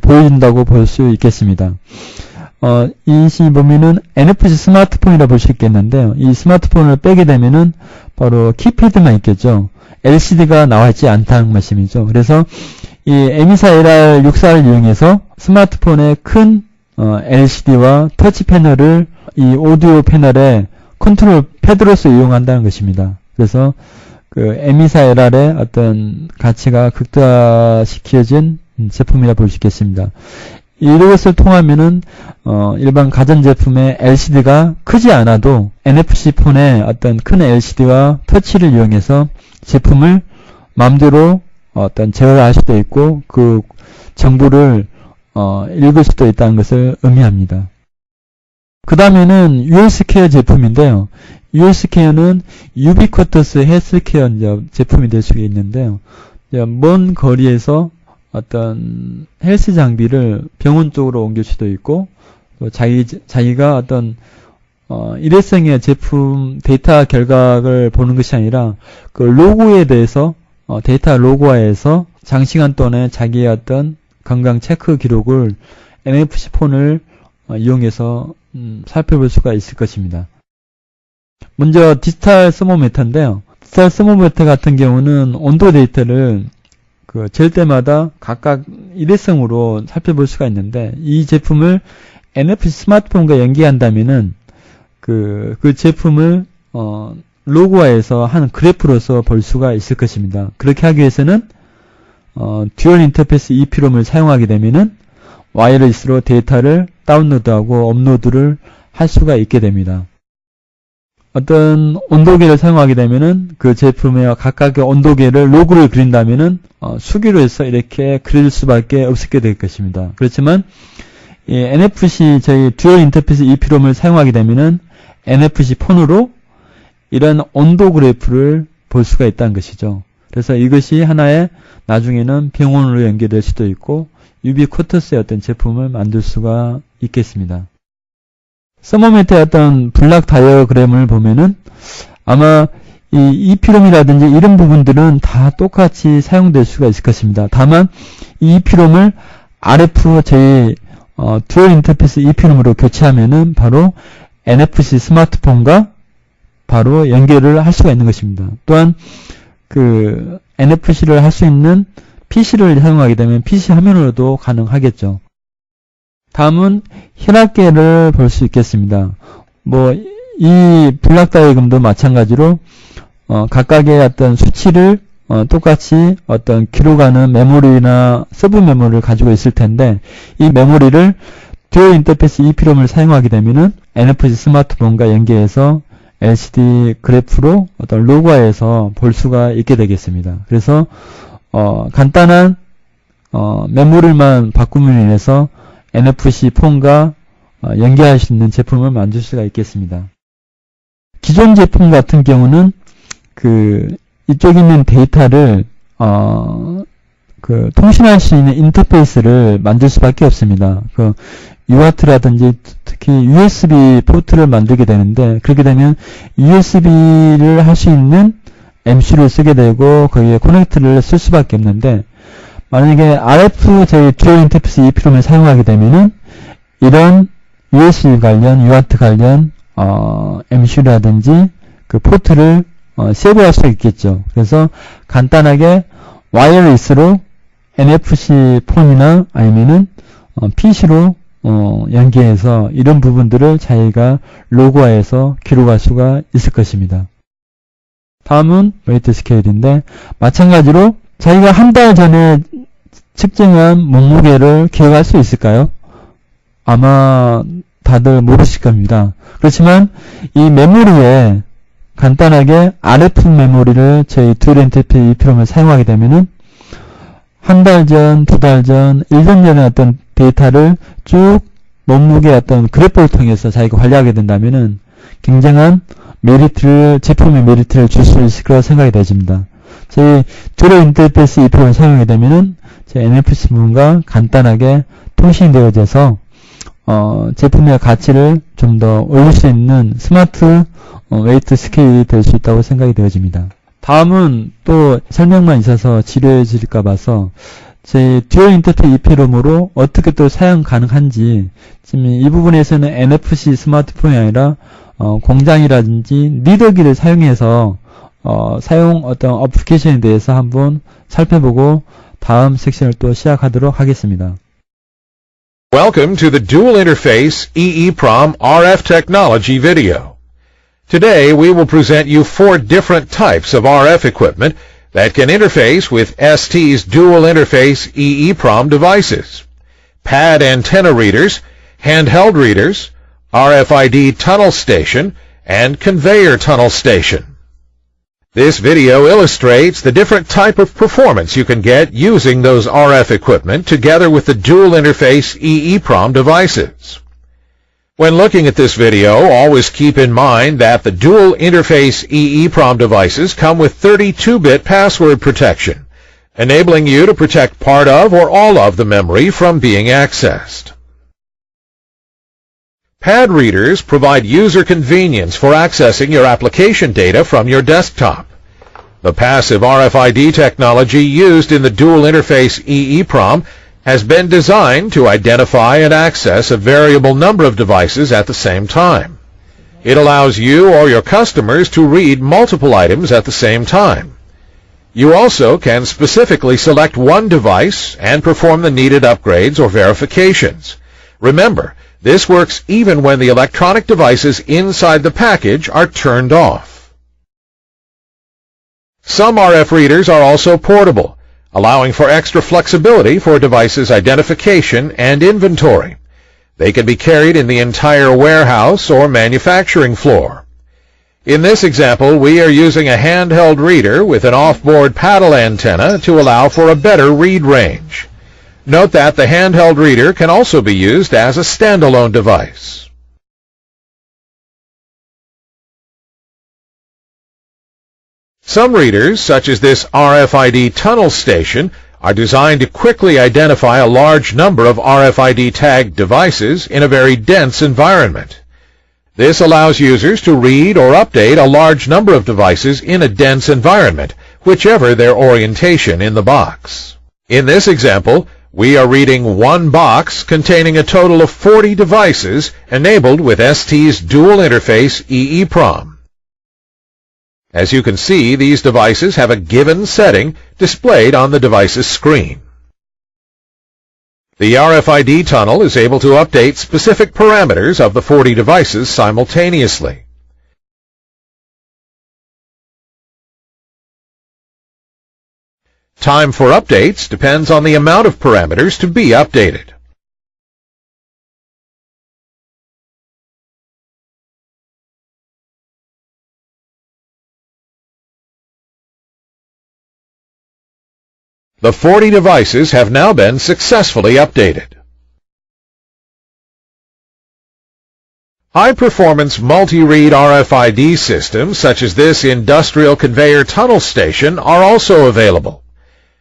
보여준다고 볼 수 있겠습니다. 이 시 보면은 NFC 스마트폰이라 볼 수 있겠는데요. 이 스마트폰을 빼게 되면은 바로 키패드만 있겠죠. LCD가 나와 있지 않다는 말씀이죠. 그래서 이 에미사 LR64를 이용해서 스마트폰의 큰 LCD와 터치 패널을 이 오디오 패널에 컨트롤 패드로서 이용한다는 것입니다. 그래서 그 에미사 LR의 어떤 가치가 극대화시켜진 제품이라 볼 수 있겠습니다. 이것을 통하면은 일반 가전제품의 LCD가 크지 않아도 NFC 폰의 어떤 큰 LCD와 터치를 이용해서 제품을 마음대로 어떤 제어를 할 수도 있고 그 정보를 읽을 수도 있다는 것을 의미합니다. 그 다음에는 유헬스케어 제품인데요. 유헬스케어는 유비쿼터스 헬스케어 제품이 될 수 있는데요. 먼 거리에서 어떤 헬스 장비를 병원 쪽으로 옮길 수도 있고, 또 자기가 어떤 일회성의 제품 데이터 결과를 보는 것이 아니라 그 로고에 대해서 데이터 로고화해서 장시간 동안에 자기의 어떤 건강 체크 기록을 NFC 폰을 이용해서 살펴볼 수가 있을 것입니다. 먼저 디지털 스모미터인데요. 디지털 스모미터 같은 경우는 온도 데이터를 잴 때마다 각각 일회성으로 살펴볼 수가 있는데, 이 제품을 NFC 스마트폰과 연계한다면은 그 제품을 로고화해서 한 그래프로서 볼 수가 있을 것입니다. 그렇게 하기 위해서는 듀얼 인터페이스 EPROM을 사용하게 되면은 와이어리스로 데이터를 다운로드하고 업로드를 할 수가 있게 됩니다. 어떤 온도계를 사용하게 되면은 그 제품의 각각의 온도계를 로그를 그린다면은 수기로 해서 이렇게 그릴 수밖에 없게 될 것입니다. 그렇지만 이 NFC 저희 듀얼 인터페이스 EPROM을 사용하게 되면은 NFC 폰으로 이런 온도 그래프를 볼 수가 있다는 것이죠. 그래서 이것이 하나의 나중에는 병원으로 연계될 수도 있고 유비쿼터스의 어떤 제품을 만들 수가 있겠습니다. 서머메트의 어떤 블락 다이어그램을 보면은 아마 이 EPROM이라든지 이런 부분들은 다 똑같이 사용될 수가 있을 것입니다. 다만 이 EPROM을 RF 저희 듀얼 인터페이스 EPROM으로 교체하면은 바로 NFC 스마트폰과 바로 연결을 할 수가 있는 것입니다. 또한 그 NFC를 할 수 있는 PC를 사용하게 되면 PC 화면으로도 가능하겠죠. 다음은 혈압계를 볼 수 있겠습니다. 이 블락 다이어그램도 마찬가지로 각각의 어떤 수치를 똑같이 어떤 기록하는 메모리나 서브 메모리를 가지고 있을 텐데 이 메모리를 듀얼 인터페이스 EPROM을 사용하게 되면은 NFC 스마트폰과 연계해서 LCD 그래프로 어떤 로그화해서 볼 수가 있게 되겠습니다. 그래서 간단한 메모리만 바꿈으로 인해서 NFC 폰과 연계할 수 있는 제품을 만들 수가 있겠습니다. 기존 제품 같은 경우는 이쪽에 있는 데이터를 통신할 수 있는 인터페이스를 만들 수밖에 없습니다. UART라든지 특히 USB 포트를 만들게 되는데 그렇게 되면 USB를 할 수 있는 MC를 쓰게 되고 거기에 커넥트를 쓸 수밖에 없는데 만약에 RF 저희 듀얼 인터페이스 EPROM을 사용하게 되면은 이런 USB 관련, UART 관련 MC라든지 그 포트를 세부할 수 있겠죠. 그래서 간단하게 와이어리스로 NFC 폰이나 아니면은 PC로 연계해서 이런 부분들을 자기가 로그화해서 기록할 수가 있을 것입니다. 다음은 웨이트 스케일인데 마찬가지로 자기가 한 달 전에 측정한 몸무게를 기억할 수 있을까요? 아마 다들 모르실 겁니다. 그렇지만 이 메모리에 간단하게 RF 메모리를 저희 듀얼 인터페이스 EPROM을 사용하게 되면은 한 달 전, 두 달 전, 1년 전에 어떤 데이터를 쭉 몸무게 어떤 그래프를 통해서 자기가 관리하게 된다면은 굉장한 제품의 메리트를 줄 수 있을 거라고 생각이 되집니다. 저희 듀얼 인터페이스 EPROM을 사용하게 되면은 제 NFC 부분과 간단하게 통신이 되어져서 제품의 가치를 좀 더 올릴 수 있는 스마트 웨이트 스케일이 될 수 있다고 생각이 되어집니다. 다음은 또 설명만 있어서 지루해 질까 봐서 제 듀얼 인터페이스 EPROM으로 어떻게 또 사용 가능한지 지금 이 부분에서는 NFC 스마트폰이 아니라 공장이라든지 리더기를 사용해서 사용 어떤 어플리케이션에 대해서 한번 살펴보고 다음 섹션을 또 시작하도록 하겠습니다. Welcome to the Dual Interface EEPROM RF Technology video. Today we will present you 4 different types of RF equipment that can interface with ST's Dual Interface EEPROM devices: pad antenna readers, handheld readers, RFID tunnel station, and conveyor tunnel station. This video illustrates the different type of performance you can get using those RF equipment together with the Dual Interface EEPROM devices. When looking at this video, always keep in mind that the Dual Interface EEPROM devices come with 32-bit password protection, enabling you to protect part of or all of the memory from being accessed. Pad readers provide user convenience for accessing your application data from your desktop. The passive RFID technology used in the Dual Interface EEPROM has been designed to identify and access a variable number of devices at the same time. It allows you or your customers to read multiple items at the same time. You also can specifically select one device and perform the needed upgrades or verifications. Remember, this works even when the electronic devices inside the package are turned off. Some RF readers are also portable, allowing for extra flexibility for devices' identification and inventory. They can be carried in the entire warehouse or manufacturing floor. In this example, we are using a handheld reader with an off-board paddle antenna to allow for a better read range. Note that the handheld reader can also be used as a standalone device. Some readers, such as this RFID tunnel station, are designed to quickly identify a large number of RFID tagged devices in a very dense environment. This allows users to read or update a large number of devices in a dense environment, whichever their orientation in the box. In this example, we are reading one box containing a total of 40 devices enabled with ST's dual interface EEPROM. As you can see, these devices have a given setting displayed on the device's screen. The RFID tunnel is able to update specific parameters of the 40 devices simultaneously. Time for updates depends on the amount of parameters to be updated. The 40 devices have now been successfully updated. High-performance multi-read RFID systems such as this industrial conveyor tunnel station are also available.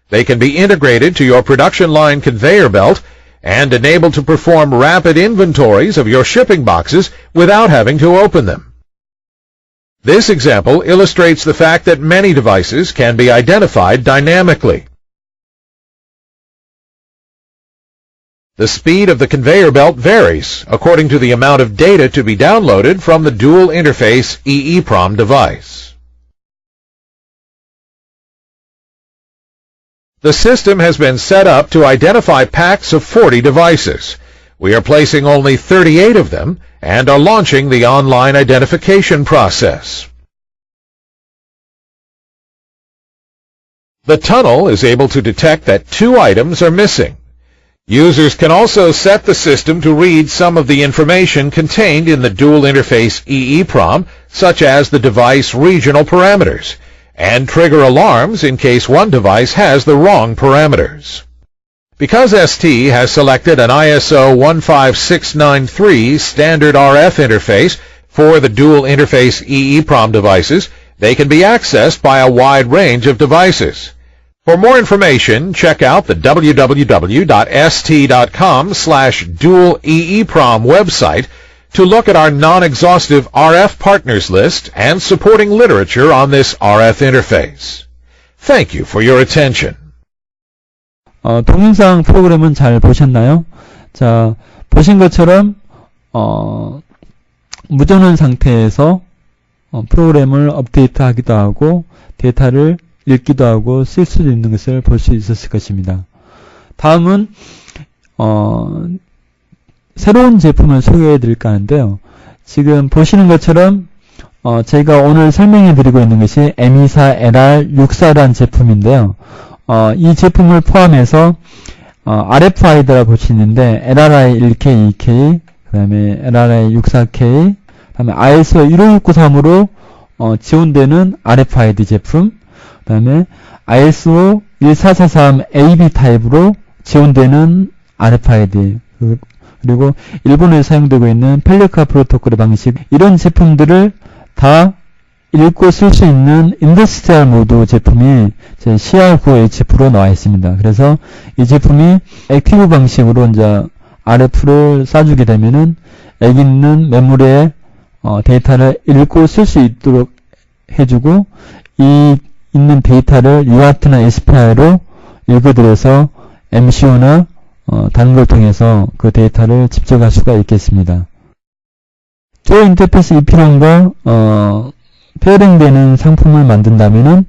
They can be integrated to your production line conveyor belt and enabled to perform rapid inventories of your shipping boxes without having to open them. This example illustrates the fact that many devices can be identified dynamically. The speed of the conveyor belt varies according to the amount of data to be downloaded from the dual interface EEPROM device. The system has been set up to identify packs of 40 devices. We are placing only 38 of them and are launching the online identification process. The tunnel is able to detect that 2 items are missing. Users can also set the system to read some of the information contained in the dual interface EEPROM, such as the device regional parameters, and trigger alarms in case one device has the wrong parameters. Because ST has selected an ISO 15693 standard RF interface for the dual interface EEPROM devices, they can be accessed by a wide range of devices. For more information, check out the www.st.com/dual-EEPROM website to look at our non-exhaustive RF partners list and supporting literature on this RF interface. Thank you for your attention. 동영상 프로그램은 잘 보셨나요? 자, 보신 것처럼 무전원 상태에서 프로그램을 업데이트하기도 하고 데이터를 읽기도 하고 쓸 수도 있는 것을 볼 수 있었을 것입니다. 다음은 새로운 제품을 소개해 드릴까 하는데요. 지금 보시는 것처럼 제가 오늘 설명해 드리고 있는 것이 M24 LR64라는 제품인데요. 이 제품을 포함해서 RFID라고 볼 수 있는데 LRI 1K, 2K, 그 다음에 LRI 64K, 그 다음에 ISO 15693으로 지원되는 RFID 제품, 그 다음에 ISO 1443 AB 타입으로 지원되는 RFID, 그리고 일본에 사용되고 있는 펠리카 프로토콜의 방식, 이런 제품들을 다 읽고 쓸 수 있는 인더스트리얼 모드 제품이 CR9HF로 나와 있습니다. 그래서 이 제품이 액티브 방식으로 이제 RF를 쏴주게 되면은 여기 있는 메모리에 데이터를 읽고 쓸 수 있도록 해주고, 이 있는 데이터를 UART나 SPI로 읽어들여서 MCU나 다른 걸 통해서 그 데이터를 집적할 수가 있겠습니다. 듀얼 인터페이스 EEPROM과 페어링되는 상품을 만든다면은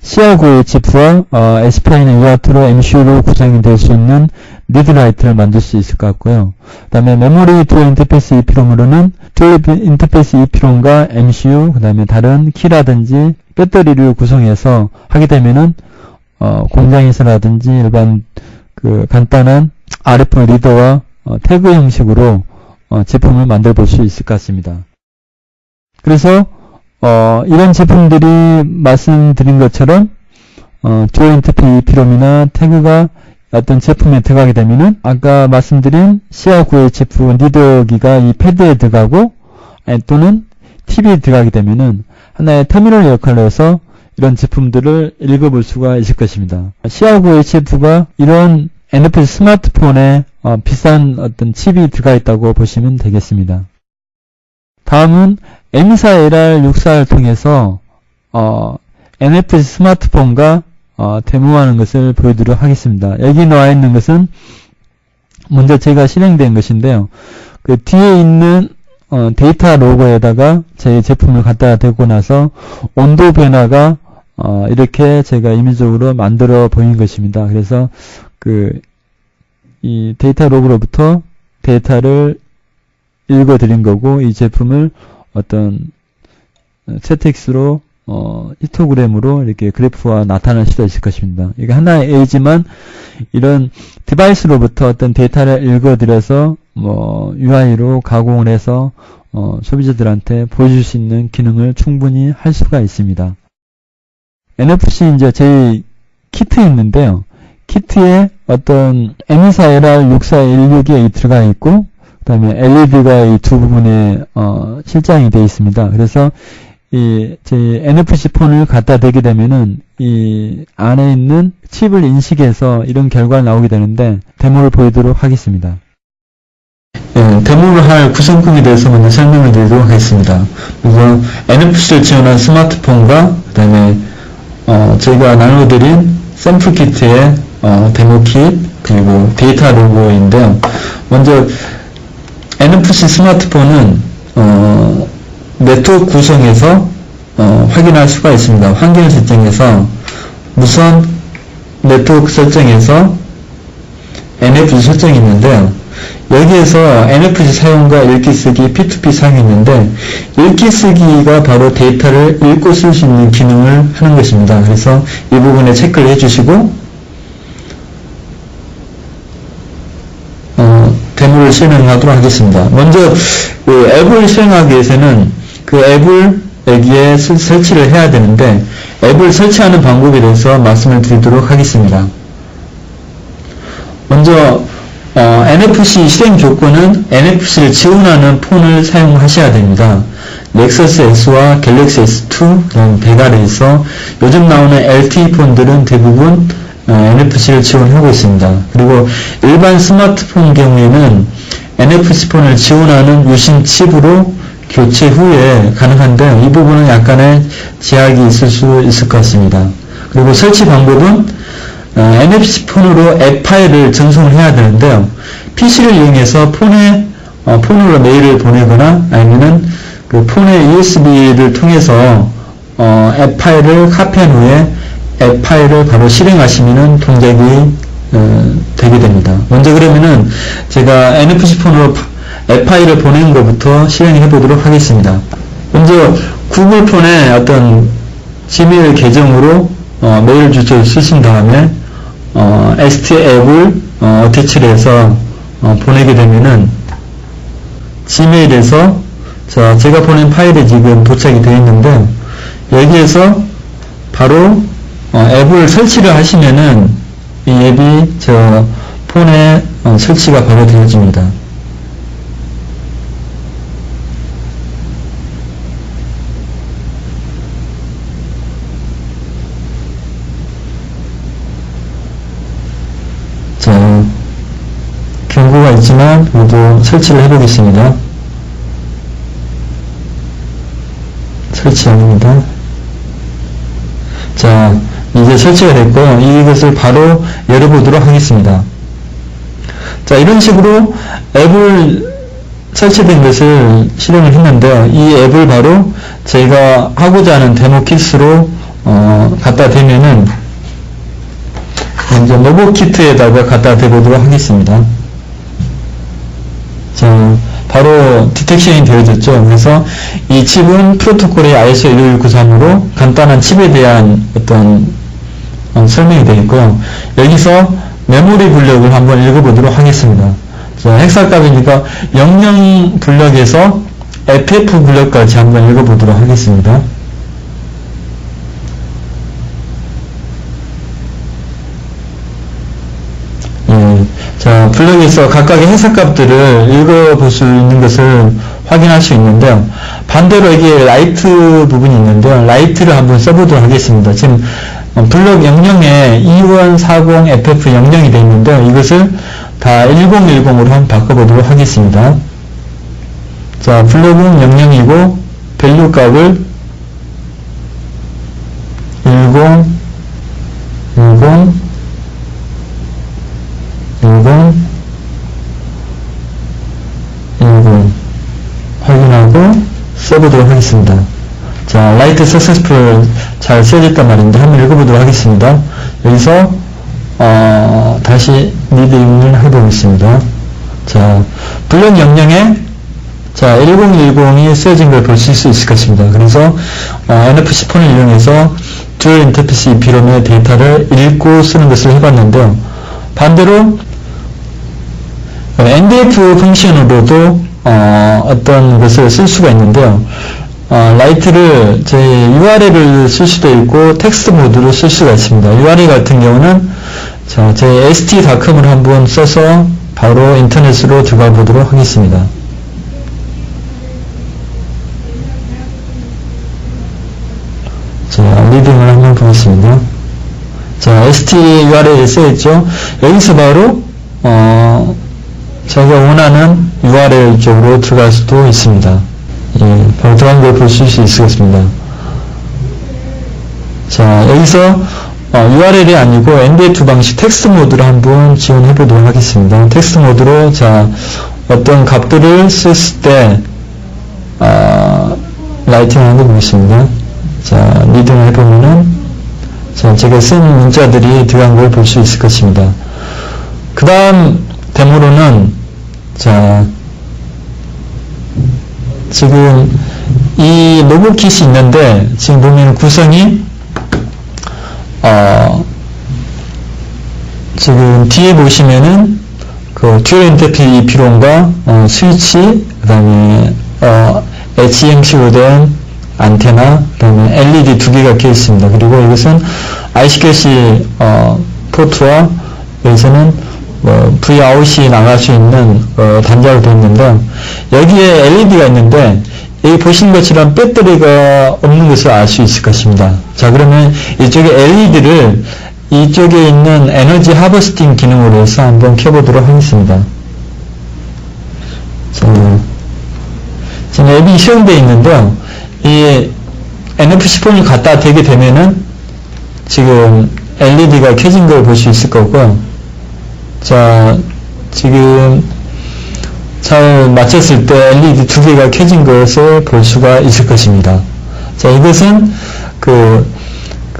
CR9HF와 SPI나 UART로 MCU로 구성이 될 수 있는 리드라이트를 만들 수 있을 것 같고요. 그 다음에 메모리 듀얼 인터페이스 EEPROM으로는 듀얼 인터페이스 EEPROM과 MCU, 그 다음에 다른 키라든지 배터리를 구성해서 하게 되면은 공장에서라든지 일반 간단한 RF 리더와 태그 형식으로 제품을 만들어 볼 수 있을 것 같습니다. 그래서 이런 제품들이 말씀드린 것처럼 듀얼 인터페이스 EEPROM이나 태그가 어떤 제품에 들어가게 되면은 아까 말씀드린 CR9HF 리더기가 이 패드에 들어가고 또는 TV에 들어가게 되면은 하나의 터미널 역할로 해서 이런 제품들을 읽어볼 수가 있을 것입니다. C하고 HF가 이런 NFC 스마트폰에 비싼 어떤 칩이 들어가 있다고 보시면 되겠습니다. 다음은 M4LR64를 통해서 NFC 스마트폰과 데모하는 것을 보여드리도록 하겠습니다. 여기 나와 있는 것은 먼저 제가 실행된 것인데요. 그 뒤에 있는 데이터 로고에다가 제 제품을 갖다 대고 나서 온도 변화가 이렇게 제가 임의적으로 만들어 보인 것입니다. 그래서 이 데이터 로그로부터 데이터를 읽어 드린 거고, 이 제품을 어떤 ZX로 히토그램으로 이렇게 그래프화 나타낼 수도 있을 것입니다. 이게 하나의 A지만 이런 디바이스로부터 어떤 데이터를 읽어드려서 UI로 가공을 해서 소비자들한테 보여줄 수 있는 기능을 충분히 할 수가 있습니다. NFC 이제 저희 키트에 있는데요. 키트에 어떤 M4LR6416이 들어가 있고, 그 다음에 LED가 이 두 부분에 실장이 되어 있습니다. 그래서 제 NFC 폰을 갖다 대게 되면은 이 안에 있는 칩을 인식해서 이런 결과가 나오게 되는데, 데모를 보여드리도록 하겠습니다. 데모를 할 구성품에 대해서 먼저 설명을 드리도록 하겠습니다. 먼저 NFC를 지원한 스마트폰과 그 다음에 저희가 나눠드린 샘플 키트의 데모 킷, 그리고 데이터 로고인데요. 먼저 NFC 스마트폰은 네트워크 구성에서 확인할 수가 있습니다. 환경 설정에서 무선 네트워크 설정에서 NFC 설정이 있는데요. 여기에서 NFC 사용과 읽기 쓰기, P2P 사용이 있는데, 읽기 쓰기가 바로 데이터를 읽고 쓸 수 있는 기능을 하는 것입니다. 그래서 이 부분에 체크를 해주시고 데모를 실행하도록 하겠습니다. 먼저 앱을 실행하기 위해서는 그 앱을 여기에 설치를 해야 되는데, 앱을 설치하는 방법에 대해서 말씀을 드리도록 하겠습니다. 먼저 NFC 실행 조건은 NFC를 지원하는 폰을 사용하셔야 됩니다. 넥서스 S와 갤럭시 S2, 그다음 배달에서 요즘 나오는 LTE 폰들은 대부분 NFC를 지원하고 있습니다. 그리고 일반 스마트폰 경우에는 NFC 폰을 지원하는 유심 칩으로 교체 후에 가능한데, 이 부분은 약간의 제약이 있을 수 있을 것 같습니다. 그리고 설치 방법은 NFC 폰으로 앱 파일을 전송을 해야 되는데요. PC를 이용해서 폰으로 메일을 보내거나 아니면은 그 폰의 USB를 통해서 앱 파일을 카피한 후에 앱 파일을 바로 실행하시면은 동작이 되게 됩니다. 먼저 그러면은 제가 NFC 폰으로 앱 파일을 보내는 것부터 실행해 보도록 하겠습니다. 먼저 구글 폰에 어떤 지메일 계정으로 메일 주소를 쓰신 다음에 ST 앱을 어태치를 해서 보내게 되면은 지메일에서 제가 보낸 파일이 지금 도착이 되어 있는데, 여기에서 바로 앱을 설치를 하시면은 이 앱이 저 폰에 설치가 바로 되어집니다. 자, 경고가 있지만 모두 설치를 해보겠습니다. 설치합니다. 자, 이제 설치가 됐고요. 이것을 바로 열어보도록 하겠습니다. 자, 이런 식으로 앱을 설치된 것을 실행을 했는데요. 이 앱을 바로 제가 하고자 하는 데모 킷으로 갖다 대면은 먼저 로봇 키트에다가 갖다 대보도록 하겠습니다. 자, 바로 디텍션이 되어졌죠. 그래서 이 칩은 프로토콜의 ISO 11193으로 간단한 칩에 대한 어떤 설명이 되어 있고요. 여기서 메모리 블럭을 한번 읽어보도록 하겠습니다. 자, 헥사값이니까 00 블럭에서 FF 블럭까지 한번 읽어보도록 하겠습니다. 자, 블럭에서 각각의 해석값들을 읽어볼 수 있는 것을 확인할 수 있는데요. 반대로 여기 라이트 부분이 있는데요. 라이트를 한번 써보도록 하겠습니다. 지금 블록 00에 E140FF00이 되어 있는데요. 이것을 다 1010으로 한번 바꿔보도록 하겠습니다. 자, 블록은 00이고 밸류 값을 10 확인하고 써보도록 하겠습니다. 자, 라이트 석세스풀 잘 써졌단 말인데 한번 읽어보도록 하겠습니다. 여기서 다시 리딩을 해보겠습니다. 자, 블록 00에 자, 1010이 쓰여진 걸 보실 수 있을 것입니다. 그래서 NFC 폰을 이용해서 듀얼 인터페이스 EEPROM의 데이터를 읽고 쓰는 것을 해봤는데요. 반대로 NDF 펑션으로도 어떤 것을 쓸 수가 있는데요. 라이트를 저희 URL을 쓸 수도 있고 텍스트 모드로 쓸 수가 있습니다. URL 같은 경우는 자, 저희 st.com을 한번 써서 바로 인터넷으로 들어가 보도록 하겠습니다. 자, 리딩을 한번 보겠습니다. 자, st URL에 써있죠. 여기서 바로 자기가 원하는 URL 쪽으로 들어갈 수도 있습니다. 예, 바로 들어간 걸 보실 수 있겠습니다. 자, 여기서 URL이 아니고 NDF 방식 텍스트 모드로 한번 지원해 보도록 하겠습니다. 텍스트 모드로 자, 어떤 값들을 썼을 때 라이팅을 한번 보겠습니다. 자, 리딩을 해보면은 자, 제가 쓴 문자들이 들어간 걸 볼 수 있을 것입니다. 그 다음 데모로는 자, 지금 이 로봇킷이 있는데 지금 보면 구성이 지금 뒤에 보시면은 그 듀얼 인터페이스 EEPROM과 스위치, 그 다음에 HMC로 된 안테나, 그 다음에 LED 두 개가 껴 있습니다. 그리고 이것은 IC 포트와 여기서는 Vout이 나갈 수 있는 단자로 되어 있는데 여기에 LED가 있는데 여기 보시는 것처럼 배터리가 없는 것을 알 수 있을 것입니다. 자, 그러면 이쪽에 LED를 이쪽에 있는 에너지 하버스팅 기능으로 해서 한번 켜보도록 하겠습니다. 자, 지금 앱이 실행되어 있는데요. 이 NFC 폰을 갖다 대게 되면은 지금 LED가 켜진 걸 볼 수 있을 거고요. 자, 지금 잘 맞췄을 때 LED 두 개가 켜진 것을 볼 수가 있을 것입니다. 자, 이것은 그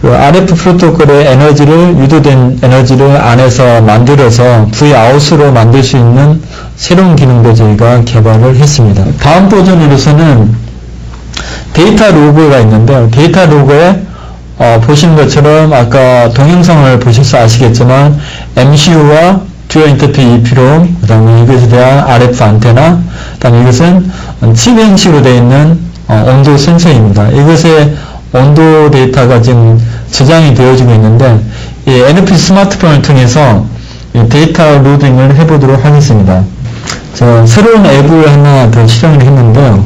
RF 프로토콜의 에너지를, 유도된 에너지를 안에서 만들어서 Vout으로 만들 수 있는 새로운 기능도 저희가 개발을 했습니다. 다음 버전으로서는 데이터 로그가 있는데, 데이터 로그에 보시는 것처럼 아까 동영상을 보셔서 아시겠지만 MCU와 듀얼 인터페이스 EEPROM, 그 다음에 이것에 대한 RF 안테나, 그 다음에 이것은 칩 형식으로 되어 있는 온도 센서입니다. 이것의 온도 데이터가 지금 저장이 되어지고 있는데 이 NFC 스마트폰을 통해서 데이터 로딩을 해보도록 하겠습니다. 자, 새로운 앱을 하나 더 실행을 했는데요.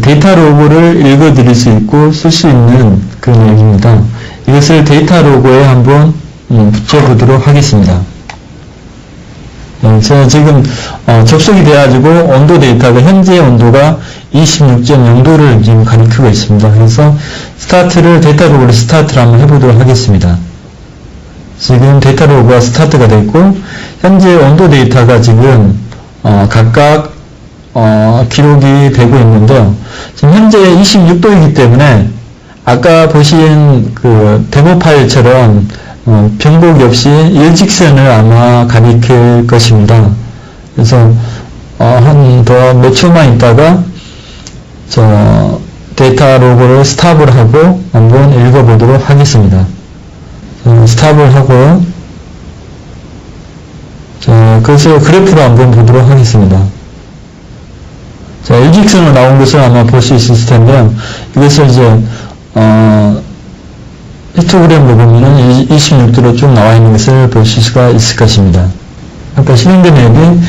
데이터 로그를 읽어드릴 수 있고 쓸 수 있는 그런 앱입니다. 이것을 데이터 로그에 한번 붙여보도록 하겠습니다. 제가 지금 접속이 돼가지고 온도 데이터가 현재 온도가 26.0도를 지금 가리키고 있습니다. 그래서 스타트를 데이터 로그를 스타트를 한번 해보도록 하겠습니다. 지금 데이터 로그가 스타트가 됐고 현재 온도 데이터가 지금 각각 기록이 되고 있는데요. 지금 현재 26도이기 때문에 아까 보신 그 데모 파일처럼 변곡이 없이 일직선을 아마 가리킬 것입니다. 그래서 한 더 몇 초만 있다가 저 데이터 로그를 스탑을 하고 한번 읽어보도록 하겠습니다. 스탑을 하고 자, 그래서 그래프로 한번 보도록 하겠습니다. 자, 일직선으로 나온 것을 아마 볼 수 있을 텐데요. 이것을 이제 히스토그램으로 보면은 26도로 쭉 나와 있는 것을 보실 수가 있을 것입니다. 아까 실행된 앱이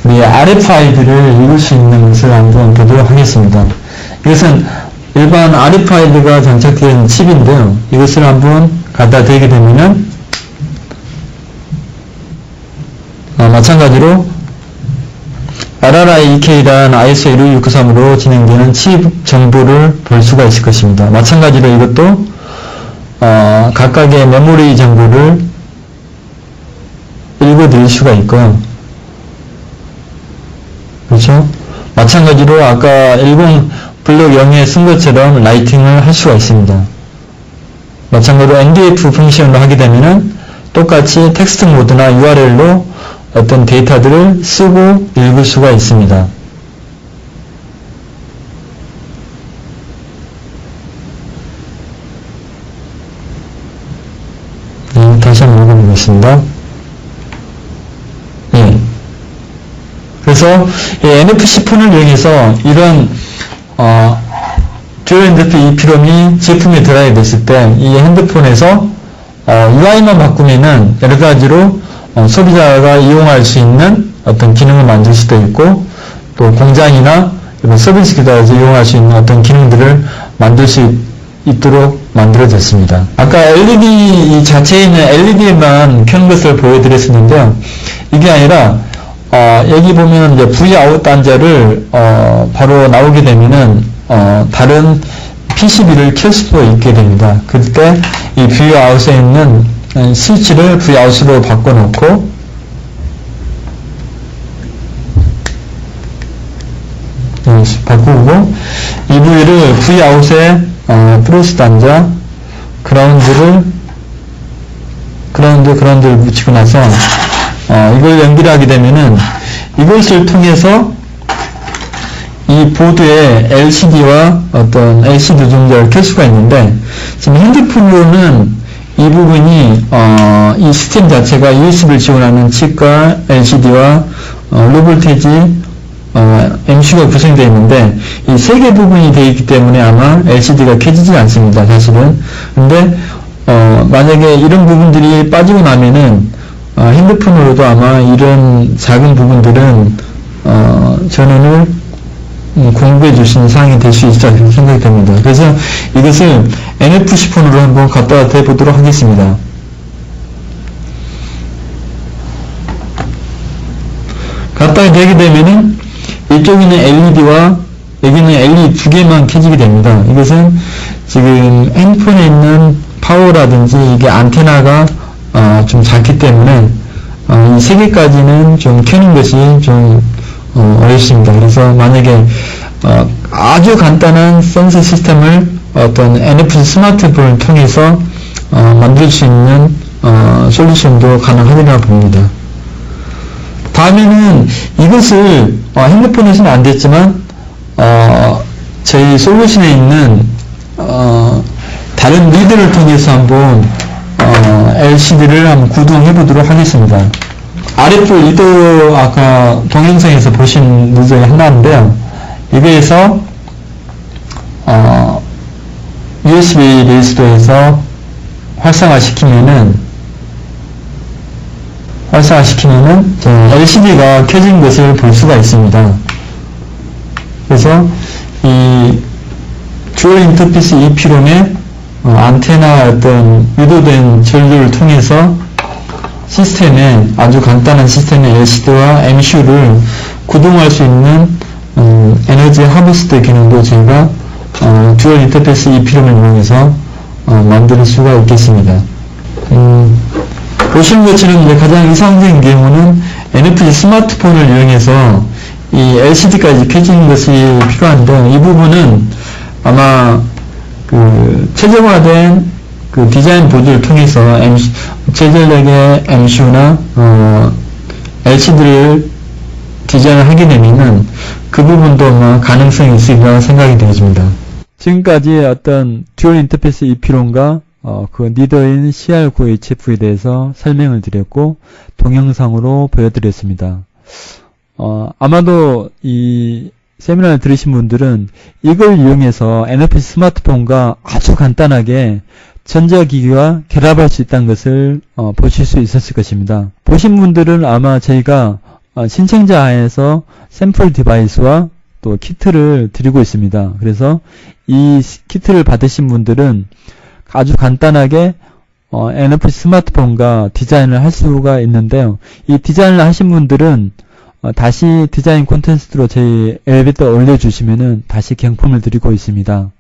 우리 RFID를 읽을 수 있는 것을 한번 보도록 하겠습니다. 이것은 일반 RFID가 장착된 칩인데요. 이것을 한번 갖다 대게 되면은 마찬가지로 RRI-EK란 ISO 15693으로 진행되는 칩 정보를 볼 수가 있을 것입니다. 마찬가지로 이것도 각각의 메모리 정보를 읽어드릴 수가 있고요. 그렇죠? 마찬가지로 아까 10 블록 0에 쓴 것처럼 라이팅을 할 수가 있습니다. 마찬가지로 NDF 펑션으로 하게 되면은 똑같이 텍스트 모드나 URL로 어떤 데이터들을 쓰고 읽을 수가 있습니다. 다시 한번 읽어보겠습니다. 그래서 NFC 폰을 이용해서 이런 듀얼 핸드폰 EEPROM이 제품에 들어가게 됐을 때 이 핸드폰에서 UI만 바꾸면은 여러 가지로 소비자가 이용할 수 있는 어떤 기능을 만들 수도 있고 또 공장이나 서비스 기다려서 이용할 수 있는 어떤 기능들을 만들 수 있도록 만들어졌습니다. 아까 LED 자체에 있는 LED만 켜는 것을 보여드렸었는데요. 이게 아니라 여기 보면 이제 Vout 단자를 바로 나오게 되면은 다른 PCB를 켤 수도 있게 됩니다. 그때 이 Vout에 있는 스위치를 Vout으로 바꿔놓고 바꾸고 이 부위를 Vout에 플러스 단자 그라운드를 붙이고 나서 이걸 연결하게 되면은 이것을 통해서 이 보드에 LCD와 어떤 LCD 조종자를 켤 수가 있는데 지금 핸드폰으로는 이 부분이 이 시스템 자체가 USB를 지원하는 칩과 LCD와 로볼테지 MCU가 구성되어 있는데 이 세 개 부분이 되어 있기 때문에 아마 LCD가 켜지지 않습니다. 사실은. 근데 만약에 이런 부분들이 빠지고 나면은 핸드폰으로도 아마 이런 작은 부분들은 전원을 공부해 주시는 사항이 될 수 있지 않을까 생각이 됩니다. 그래서 이것을 NFC 폰으로 한번 갖다 대보도록 하겠습니다. 갖다 대게 되면은 이쪽에는 LED와 여기는 LED 두 개만 켜지게 됩니다. 이것은 지금 핸드폰에 있는 파워라든지 이게 안테나가 좀 작기 때문에 이 세 개까지는 좀 켜는 것이 좀 어렵습니다. 그래서 만약에 아주 간단한 센서 시스템을 어떤 NFC 스마트폰을 통해서 만들 수 있는 솔루션도 가능하리라 봅니다. 다음에는 이것을 핸드폰에서는 안 됐지만 저희 솔루션에 있는 다른 리드를 통해서 한번 LCD를 한번 구동해 보도록 하겠습니다. RF 리드 아까 동영상에서 보신 리드 중에 하나인데요. 여기에서 USB 레지스터에서 활성화시키면은 LCD가 켜진 것을 볼 수가 있습니다. 그래서 이 듀얼 인터페이스 EEPROM의 안테나 어떤 유도된 전류를 통해서 시스템에 아주 간단한 시스템의 LCD와 MCU를 구동할 수 있는 에너지 하버스트 기능도 저희가 듀얼 인터페이스 EEPROM을 이용해서 만들 수가 있겠습니다. 보시는 것처럼 이제 가장 이상적인 경우는 NFC 스마트폰을 이용해서 이 LCD까지 켜지는 것이 필요한데 이 부분은 아마 그 최적화된 그 디자인 보드를 통해서 제절력의 MCU나 LCD를 디자인을 하게 되면은 그 부분도 아마 가능성이 있으리라 생각이 되어집니다. 지금까지 어떤 듀얼 인터페이스 EEPROM과 그 니더인 CR9HF에 대해서 설명을 드렸고 동영상으로 보여드렸습니다. 아마도 이 세미나를 들으신 분들은 이걸 이용해서 NFC 스마트폰과 아주 간단하게 전자기기와 결합할 수 있다는 것을 보실 수 있었을 것입니다. 보신 분들은 아마 저희가 신청자 하에서 샘플 디바이스와 또 키트를 드리고 있습니다. 그래서 이 키트를 받으신 분들은 아주 간단하게 NFC 스마트폰과 디자인을 할 수가 있는데요. 이 디자인을 하신 분들은 다시 디자인 콘테스트로 저희 엘리베이터에 올려주시면은 다시 경품을 드리고 있습니다.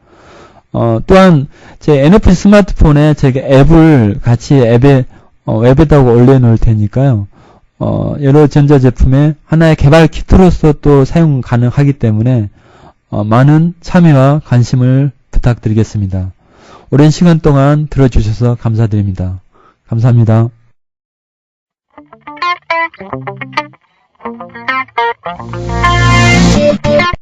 또한 제 NFC 스마트폰에 제가 앱을 같이 웹에다가 올려놓을 테니까요. 여러 전자제품에 하나의 개발 키트로서 또 사용 가능하기 때문에 많은 참여와 관심을 부탁드리겠습니다. 오랜 시간 동안 들어주셔서 감사드립니다. 감사합니다.